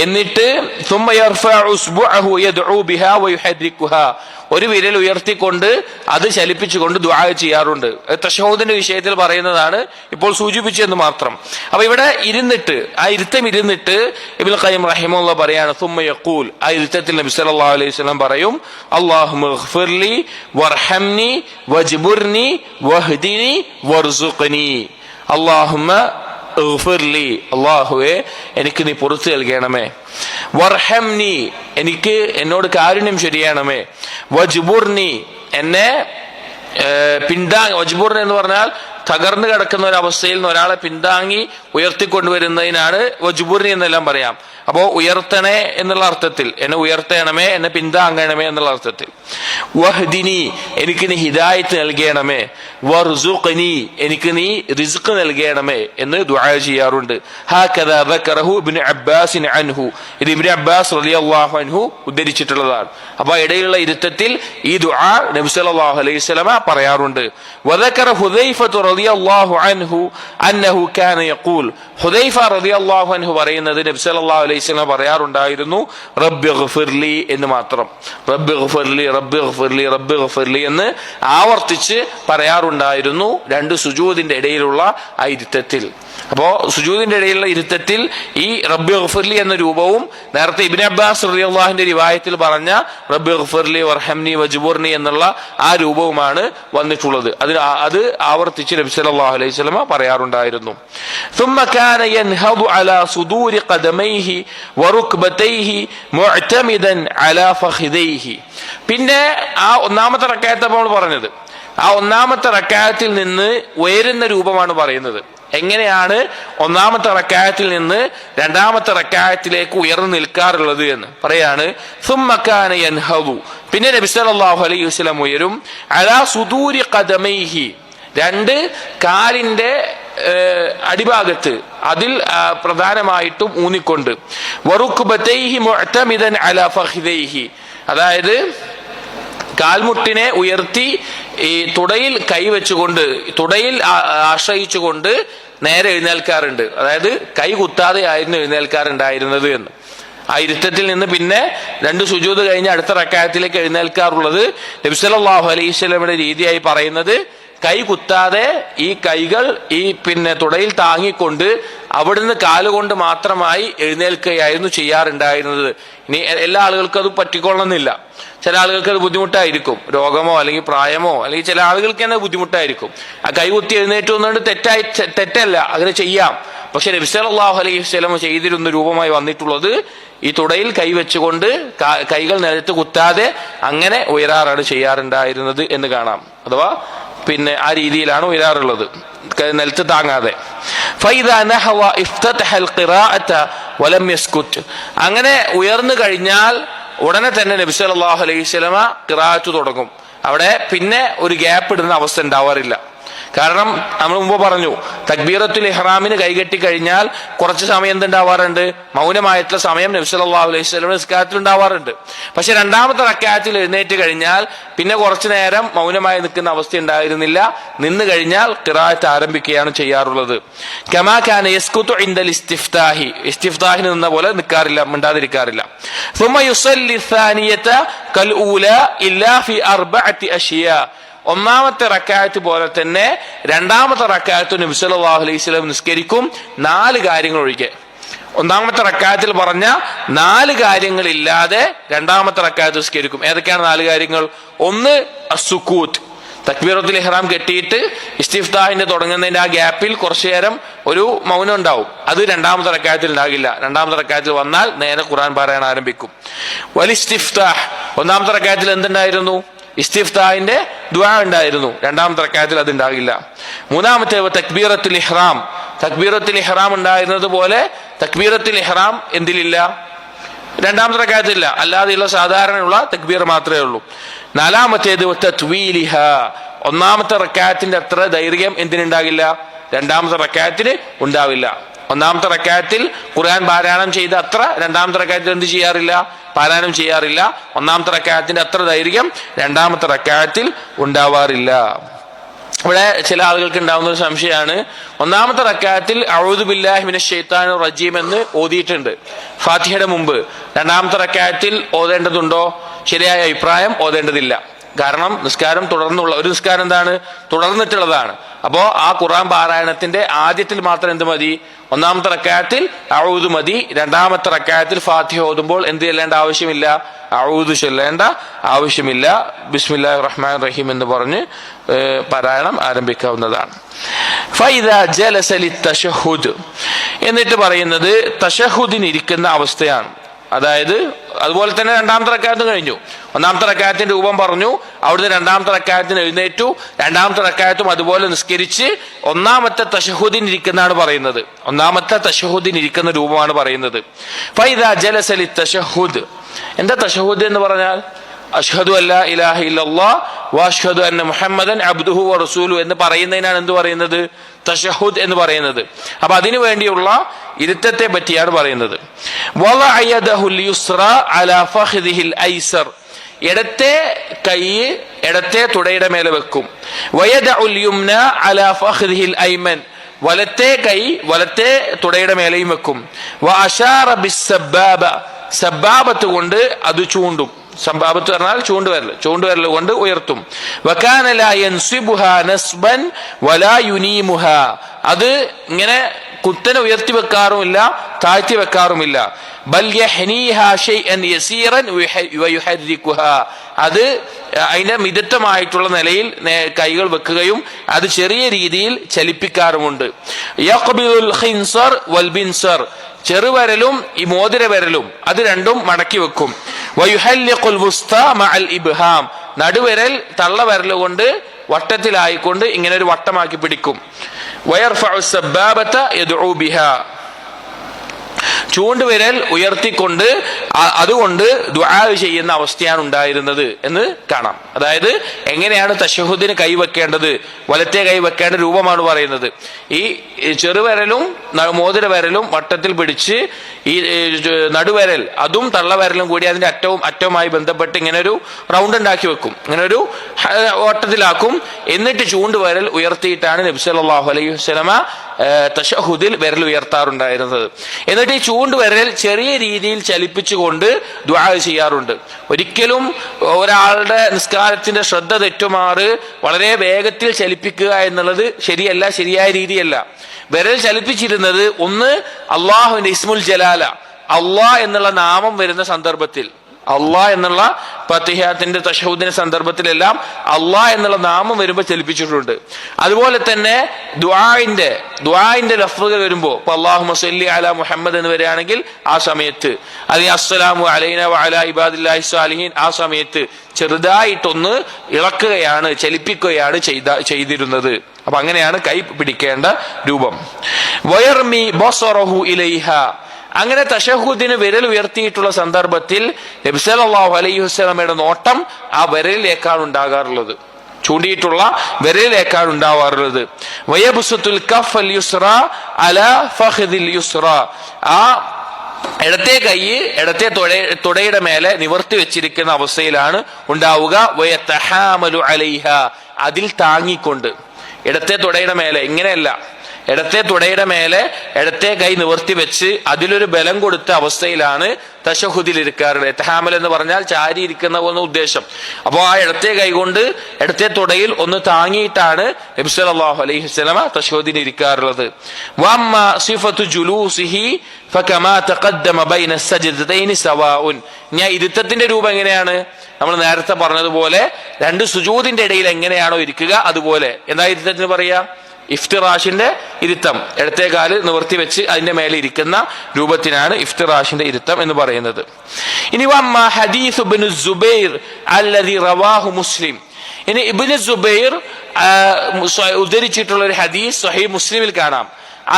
എന്നിട്ട് ثم يرفع اصبعه يدعو بها ويحركها. ഒരു വിരൽ ഉയർത്തിക്കൊണ്ട് അത് ചലിപ്പിച്ചുകൊണ്ട് ദുആ ചെയ്യാറുണ്ട്. തശഹുദിന്റെ വിഷയത്തിൽ പറയുന്നതാണ്, ഇപ്പോൾ സൂചിപ്പിച്ചെന്ന് മാത്രം. അപ്പൊ ഇവിടെ ഇരുന്നിട്ട്, ആ ഇരുത്തം ഇരുന്നിട്ട് ഇബ്നുൽ ഖയ്യിം റഹിമഹുല്ലാഹ് പറയാണ്, ثم يقول. ആ ഇരുത്തത്തിൽ നബി സല്ലല്ലാഹു അലൈഹി വസല്ലം പറയും, اللهم اغفر لي وارحمني واجبرني واهدني وارزقني. اللهم اغفر لي. അല്ലാഹുവേ എനിക്ക് നീ പുറത്തു നൽകണമേ. വർഹംനി, എനിക്ക് എന്നോട് കാരുണ്യം ചൊരിയണമേ. വജ്ബുർനി, എന്നെ വജ്ബുർനി എന്ന് പറഞ്ഞാൽ തകർന്നു കിടക്കുന്ന ഒരു അവസ്ഥയിൽ നിന്ന് ഒരാളെ പിന്താങ്ങി ഉയർത്തിക്കൊണ്ടുവരുന്നതിനാണ് വജുബുർനി എന്നെല്ലാം പറയാം. അപ്പോ ഉയർത്തണേ എന്നുള്ള അർത്ഥത്തിൽ, എന്നെ ഉയർത്തണമേ, എന്നെ പിന്താങ്ങണമേ എന്നുള്ള അർത്ഥത്തിൽ. വഹ്ദിനി, എനിക്ക് നീ ഹിദായത്ത് നൽകണമേ. വർസുഖ്നി, എനിക്ക് നീ റിസ്ക് നൽകണമേ എന്ന് ദുആ ചെയ്യാറുണ്ട്. ഹകദാ ദക്കറഹു ഇബ്നു അബ്ബാസ് അൻഹു, ഇത് ഇബ്നു അബ്ബാസ് റളിയല്ലാഹു അൻഹു ഉദ്ധരിച്ചിട്ടുള്ളതാണ്. അപ്പൊ ഇടയിലുള്ള ഇരുത്തത്തിൽ ഈ ദുആ നബി സല്ലല്ലാഹു അലൈഹി വസല്ലമ പറയാറുണ്ട്. വദക്കറ ഹുദൈഫ റളിയല്ലാഹു അൻഹു അന്നഹു കാന യഖൂൽ, ഹുദൈഫ റളിയല്ലാഹു അൻഹു പറയുന്നത് നബി സല്ലല്ലാഹു അലൈഹി വസല്ലം പറയാറുണ്ടായിരുന്നു റബ്ബിഗ്ഫിർലി എന്ന് മാത്രം. റബ്ബിഗ്ഫിർലി റബ്ബിഗ്ഫിർലി റബ്ബിഗ്ഫിർലി എന്ന് ആവർത്തിച്ച് പറയാറുണ്ടായിരുന്നു രണ്ട് സുജൂദിന്റെ ഇടയിലുള്ള ആ ഇരുത്തത്തിൽ. അപ്പോ സുജൂദിന്റെ ഇടയിലുള്ള ഇരുത്തത്തിൽ ഈ റബ്ബിഗ്ഫിർലി എന്ന രൂപവും നേരത്തെ ഇബ്നു അബ്ബാസ് റളിയല്ലാഹുവിന്റെ റിവായത്തിൽ പറഞ്ഞ റബ്ബിഗ്ഫിർലി വർഹംനി വജ്ബുർനി എന്നുള്ള ആ രൂപവുമാണ് വന്നിട്ടുള്ളത്. അത് ആവർത്തിച്ച് നബി സല്ലല്ലാഹു അലൈഹി വസല്ലം പറയാറുണ്ടായിരുന്നു. ثم كان ينهض على صدور قدميه وركبتيه معتمدا على فخذيه. പിന്നെ ആ ഒന്നാമത്തെ റക്അത്ത് നമ്മൾ പറഞ്ഞത്, ആ ഒന്നാമത്തെ റക്അത്തിൽ നിന്ന് ഉയരുന്ന രൂപമാണ് പറയുന്നത്. എങ്ങനെയാണ് ഒന്നാമത്തെ റക്അത്തിൽ നിന്ന് രണ്ടാമത്തെ റക്അത്തിലേക്ക് ഉയർന്നു നിൽക്കാറുള്ളത് എന്ന് പറയാണ്. ثم كان ينهض, പിന്നെ നബി സല്ലല്ലാഹു അലൈഹി വസല്ലം ഉയരും അലാ സുദൂരി ഖദമൈഹി, രണ്ട് കാലിന്റെ അടിഭാഗത്ത്, അതിൽ പ്രധാനമായിട്ടും ഊന്നിക്കൊണ്ട്. വറുക്ബതൈഹി മുഅ്തമിദൻ അലാ ഫഖിദൈഹി, അതായത് കാൽമുട്ടിനെ ഉയർത്തി ഈ തുടയിൽ കൈവച്ചുകൊണ്ട്, തുടയിൽ ആശ്രയിച്ചുകൊണ്ട് നേരെ എഴുന്നേൽക്കാറുണ്ട്. അതായത് കൈ കുത്താതെ ആയിരുന്നു എഴുന്നേൽക്കാറുണ്ടായിരുന്നത് എന്ന്. ആ ഇരുത്തത്തിൽ നിന്ന് പിന്നെ രണ്ട് സുജൂദ് കഴിഞ്ഞ് അടുത്ത റക്അത്തിലേക്ക് എഴുന്നേൽക്കാറുള്ളത് നബി സല്ലല്ലാഹു അലൈഹി വസല്ലമയുടെ രീതിയായി പറയുന്നത് കൈ കുത്താതെ ഈ കൈകൾ ഈ പിന്നെ തുടയിൽ താങ്ങിക്കൊണ്ട് അവിടുന്ന് കാലുകൊണ്ട് മാത്രമായി എഴുന്നേൽക്കുകയായിരുന്നു ചെയ്യാറുണ്ടായിരുന്നത്. ഇനി എല്ലാ ആളുകൾക്കും അത് പറ്റിക്കൊള്ളണമെന്നില്ല. ചില ആളുകൾക്ക് അത് ബുദ്ധിമുട്ടായിരിക്കും, രോഗമോ അല്ലെങ്കിൽ പ്രായമോ, അല്ലെങ്കിൽ ചില ആളുകൾക്ക് തന്നെ ബുദ്ധിമുട്ടായിരിക്കും. ആ കൈകുത്തി എഴുന്നേറ്റ് വന്നുകൊണ്ട് തെറ്റല്ല, അങ്ങനെ ചെയ്യാം. പക്ഷെ നബി സല്ലല്ലാഹു അലൈഹി വസല്ലം ചെയ്തിരുന്ന രൂപമായി വന്നിട്ടുള്ളത് ഈ തുടയിൽ കൈവച്ചുകൊണ്ട് കൈകൾ നിലത്ത് കുത്താതെ അങ്ങനെ ഉയരാറാണ് ചെയ്യാറുണ്ടായിരുന്നത് എന്ന് കാണാം. അഥവാ പിന്നെ ആ രീതിയിലാണ് ഉയരാറുള്ളത്, നിലത്ത് താങ്ങാതെ. അങ്ങനെ ഉയർന്നു കഴിഞ്ഞാൽ ഉടനെ തന്നെ നബി സല്ലല്ലാഹു അലൈഹി വസല്ലമ ഖിറാഅത്ത് തുടങ്ങും. അവിടെ പിന്നെ ഒരു ഗ്യാപ്പ് ഇടുന്ന അവസ്ഥ ഉണ്ടാവാറില്ല. കാരണം നമ്മൾ മുമ്പ് പറഞ്ഞു, തക്ബീറത്തുൽ ഇഹ്റാമിന് കൈകെട്ടി കഴിഞ്ഞാൽ കുറച്ച് സമയം എന്തുണ്ടാവാറുണ്ട്, മൗനമായിട്ടുള്ള സമയം നബി സല്ലല്ലാഹു അലൈഹി വസല്ലം നിസ്കാരത്തിൽ ഉണ്ടാവാറുണ്ട്. പക്ഷെ രണ്ടാമത്തെ റക്അത്തിൽ എഴുന്നേറ്റ് കഴിഞ്ഞാൽ പിന്നെ കുറച്ചു നേരം മൗനമായി നിൽക്കുന്ന അവസ്ഥ ഉണ്ടായിരുന്നില്ല. നിന്ന് കഴിഞ്ഞാൽ ഖിറാഅത്ത് ആരംഭിക്കുകയാണ് ചെയ്യാറുള്ളത്. കമാ കാന യസ്കുതു ഇൻദൽ ഇസ്തിഫ്താഹി, ഇസ്തിഫ്താഹിന് നിന്ന പോലെ നിൽക്കാറില്ല, മിണ്ടാതിരിക്കാറില്ല. ثم يصلي الثانية كالأولى إلا في أربعة أشياء. ഒന്നാമത്തെ റക്അത്ത് പോലെ തന്നെ രണ്ടാമത്തെ റക്അത്ത് നബി സല്ലല്ലാഹു അലൈഹി വസല്ലം നിസ്കരിക്കും 4 കാര്യങ്ങൾ ഒഴികെ. ഒന്നാമത്തെ റക്അത്തിൽ പറഞ്ഞ 4 കാര്യങ്ങളില്ലാതെ രണ്ടാമത്തെ റക്അത്ത് നിസ്കരിക്കും. ഏതൊക്കെയാണ് 4 കാര്യങ്ങൾ? ഒന്ന് അസ്സുക്കൂത്ത്, തക്ബീറത്തുൽ ഇഹ്റാം കെട്ടിയിട്ട് ഇസ്തിഫ്താഹിന്റെ തുടങ്ങുന്നതിന്റെ ആ ഗ്യാപ്പിൽ കുറച്ചു നേരം ഒരു മൗനം ഉണ്ടാവും. അത് രണ്ടാമത്തെ റക്അത്തിൽ ഉണ്ടാകില്ല. രണ്ടാമത്തെ റക്അത്തിൽ വന്നാൽ നേരെ ഖുർആൻ പാരായണം ആരംഭിക്കും. വലിസ്തിഫ്താഹ്, ഒന്നാമത്തെ റക്അത്തിൽ എന്തുണ്ടായിരുന്നു? ഇസ്തിഫ്താഹിന്റെ ദുആ ഉണ്ടായിരുന്നു. രണ്ടാമത്തെ റക്അത്തിൽ അത് ഉണ്ടാകില്ല. മൂന്നാമത്തെ തക്ബീറത്തുൽ ഇഹ്റാം, തക്ബീറത്തുൽ ഇഹ്റാം ഉണ്ടായിരുന്നത് പോലെ തക്ബീറത്തുൽ ഇഹ്റാം എന്തിലില്ല? രണ്ടാമത്തെ റക്അത്തിലില്ല. അല്ലാതെയുള്ള സാധാരണയുള്ള തക്ബീർ മാത്രമേ ഉള്ളൂ. നാലാമത്തേത് തത്വീലിഹ, ഒന്നാമത്തെ റക്അത്തിന്റെ അത്ര ദൈർഘ്യം എന്തിനുണ്ടാകില്ല? രണ്ടാമത്തെ റക്അത്തിന് ഉണ്ടാവില്ല. ഒന്നാമത്തെ റക്അത്തിൽ ഖുർആൻ പാരായണം ചെയ്ത അത്ര രണ്ടാമത്തെ റക്അത്തിൽ എന്ത് ചെയ്യാറില്ല? പാരായണം ചെയ്യാറില്ല. ഒന്നാമത്തെ റക്അത്തിന്റെ അത്ര ദൈർഘ്യം രണ്ടാമത്തെ റക്അത്തിൽ ഉണ്ടാവാറില്ല. ഇവിടെ ചില ആളുകൾക്ക് ഉണ്ടാവുന്ന ഒരു സംശയമാണ്, ഒന്നാമത്തെ റക്അത്തിൽ അഊദു ബില്ലാഹി മിനശ് ശൈത്താനിർ റജീം എന്ന് ഓതിയിട്ടുണ്ട് ഫാത്തിഹയുടെ മുമ്പ്. രണ്ടാമത്തെ റക്അത്തിൽ ഓതേണ്ടതുണ്ടോ? ശരിയായ അഭിപ്രായം ഓതേണ്ടതില്ല. കാരണം നിസ്കാരം തുടർന്നുള്ള ഒരു നിസ്കാരം എന്താണ്? തുടർന്നിട്ടുള്ളതാണ്. അപ്പോ ആ ഖുർആൻ പാരായണത്തിന്റെ ആദ്യത്തിൽ മാത്രം എന്ത് മതി? ഒന്നാമത്തെ റക്അത്തിൽ അഊദു മതി. രണ്ടാമത്തെ റക്അത്തിൽ ഫാത്തിഹ ഓതുമ്പോൾ എന്ത് ചെല്ലേണ്ട ആവശ്യമില്ല? അഊദു ചൊല്ലേണ്ട ആവശ്യമില്ല. ബിസ്മില്ലാഹിർ റഹ്മാനിർ റഹീം എന്ന് പറഞ്ഞ് പാരായണം ആരംഭിക്കാവുന്നതാണ്. ഫൈദാ ജലസ ലിത്തശഹുദ്, എന്നിട്ട് പറയുന്നത് തശഹുദിന് ഇരിക്കുന്ന അവസ്ഥയാണ്. അതായത് അതുപോലെ തന്നെ രണ്ടാമത്തെ റക്അത്ത് കഴിഞ്ഞു. ഒന്നാമത്തെ റക്അത്തിന്റെ രൂപം പറഞ്ഞു, അവിടുന്ന് രണ്ടാമത്തെ റക്അത്തിന് എഴുന്നേറ്റു, രണ്ടാമത്തെ റക്അത്തും അതുപോലെ നിസ്കരിച്ച് ഒന്നാമത്തെ തശഹുദിന് ഇരിക്കുന്നതാണ് പറയുന്നത്. ഒന്നാമത്തെ തശഹുദിന് ഇരിക്കുന്ന രൂപമാണ് പറയുന്നത്. ഫൈദാ ജലസ ലിത്തശഹുദ്. എന്താ തശഹുദ് എന്ന് പറഞ്ഞാൽ? അഷ്ഹദു അല്ലാ ഇലാഹ ഇല്ലല്ലാഹ് വഅഷ്ഹദു അന്ന മുഹമ്മദൻ അബ്ദുഹു വറസൂലുഹു എന്ന് പറയുന്നതിനാണ് എന്ത് പറയുന്നത്? തശഹുദ് എന്ന് പറയുന്നത്. അപ്പൊ അതിനു വേണ്ടിയുള്ള ഇരുത്തത്തെ പറ്റിയാണ് പറയുന്നത്. വളഅ യദഹുൽ യുസ്റ അലാ ഫഖ്ദിഹിൽ ഐസർ. ഇടത്തെ കൈ ഇടത്തെ തുടയുടെ മേലെ വെക്കും. വയദഉൽ യുംന അലാ ഫഖ്ദിഹിൽ ഐമൻ. വലത്തെ കൈ വലത്തെ തുടയുടെ മേലെയും വെക്കും. വഅശാറ ബിസ്സബ്ബാബ. സബ്ബാബത്ത് കൊണ്ട് അത് ചൂണ്ടും. സബ്ബാബത്ത് പറഞ്ഞാൽ ചൂണ്ടുവിരൽ കൊണ്ട് ഉയർത്തും. വകാന ലാ യൻസിബുഹാ നസ്ബൻ വലാ യുനീമുഹാ. അത് ഇങ്ങനെ കുത്തനെ ഉയർത്തി വെക്കാറുമില്ല, താഴ്ത്തി വെക്കാറുമില്ല. ബൽ യഹ്നീഹാ ശൈഅൻ യസീറൻ വയുഹർരികുഹാ. അത് അതിന്റെ മിതത്വമായിട്ടുള്ള നിലയിൽ കൈകൾ വെക്കുകയും അത് ചെറിയ രീതിയിൽ ചലിപ്പിക്കാറുമുണ്ട്. യഖ്ബിലുൽ ഖിൻസർ വൽ ബിൻസർ. ചെറുവിരലും ഈ മോതിര വിരലും അത് രണ്ടും മടക്കി വെക്കും. വയുഹല്ലിഖുൽ വുസ്താ മഅൽ ഇബ്ഹാം. നടുവിരൽ തള്ളവിരൽ കൊണ്ട് വട്ടത്തിലായിക്കൊണ്ട് ഇങ്ങനെ ഒരു വട്ടമാക്കി പിടിക്കും. വയർഫഉ സബ്ബാബത യദ്ഉ ബിഹാ. ചൂണ്ടുവിരൽ ഉയർത്തിക്കൊണ്ട് അതുകൊണ്ട് ദുആ ചെയ്യുന്ന അവസ്ഥയാണ് ഉണ്ടായിരുന്നത് എന്ന് കാണാം. അതായത് എങ്ങനെയാണ് തശഹുദിന് കൈവെക്കേണ്ടത്, വലത്തെ കൈ വെക്കേണ്ട രൂപമാണ് പറയുന്നത്. ഈ ചെറുവിരലും മോതിര വിരലും വട്ടത്തിൽ പിടിച്ച് ഈ നടുവിരൽ അതും തള്ളവിരലും കൂടി അതിന്റെ അറ്റവുമായി ബന്ധപ്പെട്ട് ഇങ്ങനെ ഒരു റൗണ്ട് ഉണ്ടാക്കി വെക്കും, ഇങ്ങനെ ഒരു വട്ടത്തിലാക്കും. എന്നിട്ട് ചൂണ്ടുവിരൽ ഉയർത്തിയിട്ടാണ് നബി സല്ലല്ലാഹു അലൈഹി വസല്ലമ തശഹുദിൽ വിരൽ ഉയർത്താറുണ്ടായിരുന്നത്. എന്നിട്ട് ഈ ചൂണ്ടുവിരൽ ചെറിയ രീതിയിൽ ചലിപ്പിച്ചുകൊണ്ട് ദുആ ചെയ്യാറുണ്ട്. ഒരിക്കലും ഒരാളുടെ നിസ്കാരത്തിന്റെ ശ്രദ്ധ തെറ്റുമാറ് വളരെ വേഗത്തിൽ ചലിപ്പിക്കുക എന്നുള്ളത് ശരിയല്ല, ശരിയായ രീതിയല്ല. വിരൽ ചലിപ്പിച്ചിരുന്നത് ഒന്ന് അള്ളാഹുവിന്റെ ഇസ്മുൽ ജലാല, അള്ളാഹ് എന്നുള്ള നാമം വരുന്ന സന്ദർഭത്തിൽ, അള്ളാഹ് എന്നുള്ള ഫത്തിഹത്തിന്റെ തശഹുദിന്റെ സന്ദർഭത്തിലെല്ലാം അള്ളാഹ് എന്നുള്ള നാമം വരുമ്പോൾ ചലിപ്പിച്ചിട്ടുണ്ട്. അതുപോലെ തന്നെ ദുആഇന്റെ ലഫ്ളുകൾ വരുമ്പോൾ ഇപ്പൊ അല്ലാഹുമ്മ സ്വല്ലി അലാ മുഹമ്മദ് എന്ന് വരികയാണെങ്കിൽ ആ സമയത്ത്, അല്ലെങ്കിൽ അസ്സലാമു അലൈന വഅലാ ഇബാദില്ലാഹി സ്വാലിഹീൻ ആ സമയത്ത് ചെറുതായിട്ടൊന്ന് ഇളക്കുകയാണ്, ചലിപ്പിക്കുകയാണ് ചെയ്തിരുന്നത്. അപ്പൊ അങ്ങനെയാണ് കൈ പിടിക്കേണ്ട രൂപം. വയർമി ബസറഹു ഇലൈഹ. അങ്ങനെ തശഹുദിന് വിരൽ ഉയർത്തിയിട്ടുള്ള സന്ദർഭത്തിൽ നബി സല്ലല്ലാഹു അലൈഹി വസല്ലമയുടെ നോട്ടം ആ വിരലിലേക്കാണ് ഉണ്ടാകാറുള്ളത്, ചൂണ്ടിയിട്ടുള്ള വിരലിലേക്കാണ് ഉണ്ടാവാറുള്ളത്. വയബ്സുത്തുൽ കഫൽ യുസ്റ അലാ ഫഖ്ദിൽ യുസ്റ. ആ ഇടത്തെ കൈ ഇടത്തെ തുടയുടെ മേലെ നിവർത്തി വെച്ചിരിക്കുന്ന അവസ്ഥയിലാണ് ഉണ്ടാവുക. വയതഹാമലു അലൈഹ. അതിൽ താങ്ങിക്കൊണ്ട്, ഇടത്തെ തുടയുടെ മേലെ, ഇങ്ങനെയല്ല, ഇടത്തെ തുടയുടെ മേലെ ഇടത്തെ കൈ നിവർത്തി വെച്ച് അതിലൊരു ബലം കൊടുത്ത അവസ്ഥയിലാണ് തശഹുദിൽ ഇരിക്കാറുള്ളത്. ഇത്ഹാമൽ എന്ന് പറഞ്ഞാൽ ചാരി ഇരിക്കുന്ന ഒന്ന് ഉദ്ദേശം. അപ്പോൾ ആ ഇടത്തെ കൈ കൊണ്ട് ഇടത്തെ തുടയിൽ ഒന്ന് താങ്ങിയിട്ടാണ് നബി സല്ലല്ലാഹു അലൈഹി വസല്ലമ തശഹുദിൽ ഇരിക്കാറുള്ളത്. വമ്മ സിഫത്തു ജുലൂസിഹി ഫകമാ തഖദ്ദമ ബൈന സജ്ദതൈനി സവാഉൻ. ഞാൻ ഇരുത്തത്തിന്റെ രൂപം എങ്ങനെയാണ്? നമ്മൾ നേരത്തെ പറഞ്ഞതുപോലെ രണ്ട് സുജൂദിന്റെ ഇടയിൽ എങ്ങനെയാണോ ഇരിക്കുക അതുപോലെ. എന്താ ഇരുത്തത്തിന് പറയാ? ഇഫ്തിറാഷിന്റെ ഇരുത്തം. ഇടത്തെ കാല് നിവർത്തി വെച്ച് അതിന്റെ മേലെ ഇരിക്കുന്ന രൂപത്തിനാണ് ഇഫ്തിറാഷിന്റെ ഇരുത്തം എന്ന് പറയുന്നത്. ഇനി വമ്മ ഹദീസ് ഇബ്നു സുബൈർ അല്ലദി റവാഹു മുസ്ലിം. ഇനി ഇബ്നു സുബൈർ ഉദ്ധരിച്ചിട്ടുള്ള ഒരു ഹദീസ് സ്വഹീഹ് മുസ്ലിമിൽ കാണാം.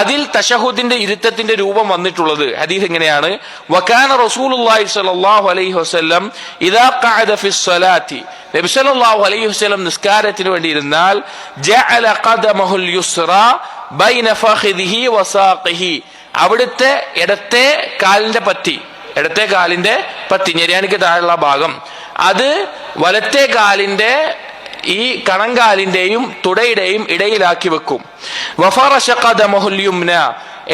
അതിൽ തശഹുദിന്റെ ഇരുത്തത്തിന്റെ രൂപം വന്നിട്ടുള്ളത് ഹദീസ് എങ്ങനെയാണ്? വകാന റസൂലുള്ളാഹി സ്വല്ലല്ലാഹു അലൈഹി വസല്ലം ഇദാ ഖഅദ ഫിസ് സ്വലാത്തി. നബി സല്ലല്ലാഹു അലൈഹി വസല്ലം നിസ്കാരത്തിന് വേണ്ടി ഇരുന്നാൽ ജഅല ഖദമഹുൽ യുസ്റ ബൈന ഫഖിദിഹി വസാഖിഹി. അവിടുത്തെ ഇടത്തെ കാലിന്റെ പത്തി ഞെരിയാണിക്ക് താഴെയുള്ള ഭാഗം അത് വലത്തെ കാലിന്റെ ഈ കണങ്കാലിന്റെയും തുടയുടെയും ഇടയിലാക്കി വെക്കും. വഫറശ ഖദമഹുൽ യുംന.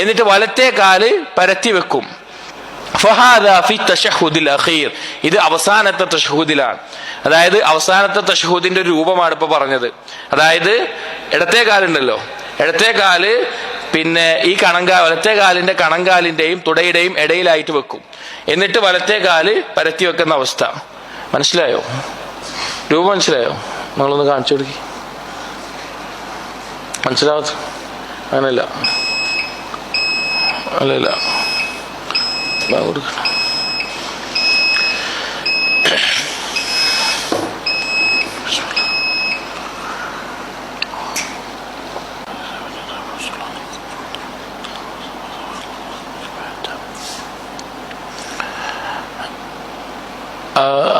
എന്നിട്ട് വലത്തെ കാല് പരത്തി വെക്കും. ഫഹാദാ ഫി തശഹുദിൽ അഖീർ. ഇത് അവസാനത്തെ തശഹുദിലാണ്. അതായത് അവസാനത്തെ തശഹുദിന്റെ രൂപമാണ് ഇപ്പൊ പറഞ്ഞത്. അതായത് ഇടത്തെ കാലുണ്ടല്ലോ, ഇടത്തെ കാല് പിന്നെ ഈ വലത്തെ കാലിന്റെ കണങ്കാലിന്റെയും തുടയുടെയും ഇടയിലായിട്ട് വെക്കും. എന്നിട്ട് വലത്തെ കാല് പരത്തി വെക്കുന്ന അവസ്ഥ. മനസ്സിലായോ? രൂപം മനസ്സിലായോ? നിങ്ങളൊന്ന് കാണിച്ചു കൊടുക്കി. മനസ്സിലാവത്ത? അങ്ങനല്ല, അല്ലല്ല, കൊടുക്കണം.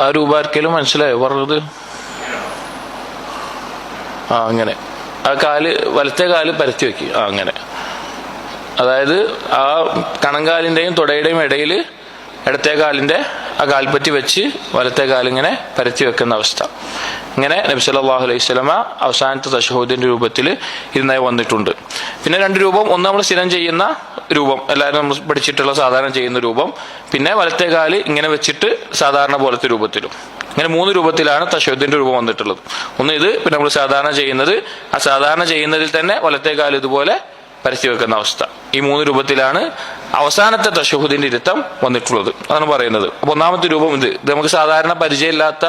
ആ രൂപ ആർക്കെങ്കിലും മനസ്സിലായോ പറഞ്ഞത്? അങ്ങനെ ആ കാല് വലത്തെ കാല് പരത്തി വെക്കുക. അങ്ങനെ, അതായത് ആ കണങ്കാലിന്റെയും തുടയുടെയും ഇടയിൽ ഇടത്തെ കാലിന്റെ ആ കാൽപ്പറ്റി വെച്ച് വലത്തെ കാലിങ്ങനെ പരത്തി വെക്കുന്ന അവസ്ഥ. ഇങ്ങനെ നബി സല്ലല്ലാഹു അലൈഹി വസല്ലമ അവസാനത്തെ തശഹൂദിന്റെ രൂപത്തിൽ ഇരുന്നായി വന്നിട്ടുണ്ട്. പിന്നെ രണ്ട് രൂപം, ഒന്ന് നമ്മൾ സ്ഥിരം ചെയ്യുന്ന രൂപം, എല്ലാവരും നമ്മൾ പഠിച്ചിട്ടുള്ള സാധാരണ ചെയ്യുന്ന രൂപം, പിന്നെ വലത്തെ കാല് ഇങ്ങനെ വെച്ചിട്ട് സാധാരണ പോലത്തെ രൂപത്തിലും. ഇങ്ങനെ മൂന്ന് രൂപത്തിലാണ് തശഹൂദിന്റെ രൂപം വന്നിട്ടുള്ളത്. ഒന്ന് ഇത്, പിന്നെ നമ്മൾ സാധാരണ ചെയ്യുന്നത്, ആ സാധാരണ ചെയ്യുന്നതിൽ തന്നെ വലത്തെ കാല് ഇതുപോലെ പരത്തി വെക്കുന്ന അവസ്ഥ. ഈ മൂന്ന് രൂപത്തിലാണ് അവസാനത്തെ തശഹൂദിന്റെ ഇരുത്തം വന്നിട്ടുള്ളത്. അതാണ് പറയുന്നത്. അപ്പൊ ഒന്നാമത്തെ രൂപം ഇത് നമുക്ക് സാധാരണ പരിചയമില്ലാത്ത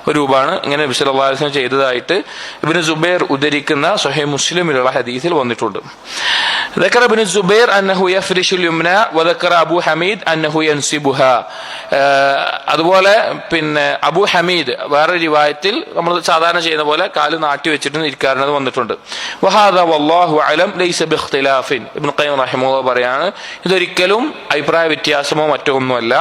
ഒരു രൂപമാണ്. ഇങ്ങനെ നബി സല്ലല്ലാഹു അലൈഹി വസല്ലം ചെയ്തതായിട്ട് ഇബ്നു സുബൈർ ഉദ്ധരിക്കുന്ന സ്വഹീഹ് മുസ്ലിമിലുള്ള ഹദീസിൽ വന്നിട്ടുണ്ട്. ذكر ابن الزبير أنه يفرش اليمنى وذكر أبو حميد أنه ينصبها. അതുപോലെ പിന്നെ അബു ഹമീദ് വേറെ റിവായത്തിൽ നമ്മൾ സാധാരണ ചെയ്യുന്ന പോലെ കാല് നാട്ടി വെച്ചിട്ട് ഇരിക്കാറുള്ളത് വന്നിട്ടുണ്ട്. വഹാദ വല്ലാഹു അലം ലൈസ ബിഖ്തിലാഫിൻ. ഇബ്നു ഖയ്യിം റഹിമഹുല്ലാഹ് പറയാണ്, ഇതൊരിക്കലും അഭിപ്രായ വ്യത്യാസമോ മറ്റോ ഒന്നുമല്ല.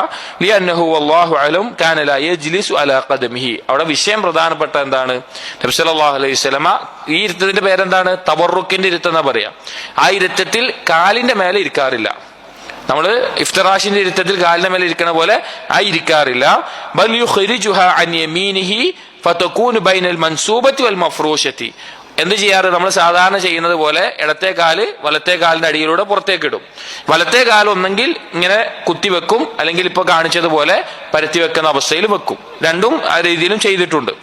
ലിഅന്നഹു വല്ലാഹു അലം കാന ലാ യജ്ലിസു അലാ ഖദമിഹി. അവിടെ വിഷയം പ്രധാനപ്പെട്ട എന്താണ്? നബി സല്ലല്ലാഹു അലൈഹി വസല്ലമ ഈ ഇരുത്തത്തിന്റെ പേരെന്താണ്? തബറുക്കിന്റെ ഇരുത്തം എന്നാ പറയാ. ആ ഇരുത്തത്തിൽ കാലിന്റെ മേലെ ഇരിക്കാറില്ല. നമ്മള് ഇഫ്തിറാഷിന്റെ ഇരുത്തത്തിൽ കാലിന്റെ മേലെ ഇരിക്കണ പോലെ ആ ഇരിക്കാറില്ല. ബൽ യുഖ്രിജുഹാ അൻ യമീനിഹി ഫതകൂനു ബൈനൽ മൻസൂബത്തി വൽ മഫ്റൂശത്തി. എന്ത് ചെയ്യാറ്? നമ്മൾ സാധാരണ ചെയ്യുന്നത് പോലെ ഇടത്തെ കാല് വലത്തെ കാലിന്റെ അടിയിലൂടെ പുറത്തേക്ക് ഇടും. വലത്തെ കാല് ഒന്നെങ്കിൽ ഇങ്ങനെ കുത്തിവെക്കും, അല്ലെങ്കിൽ ഇപ്പൊ കാണിച്ചതുപോലെ പരത്തി വെക്കുന്ന അവസ്ഥയിൽ വെക്കും. രണ്ടും ആ രീതിയിലും ചെയ്തിട്ടുണ്ട്.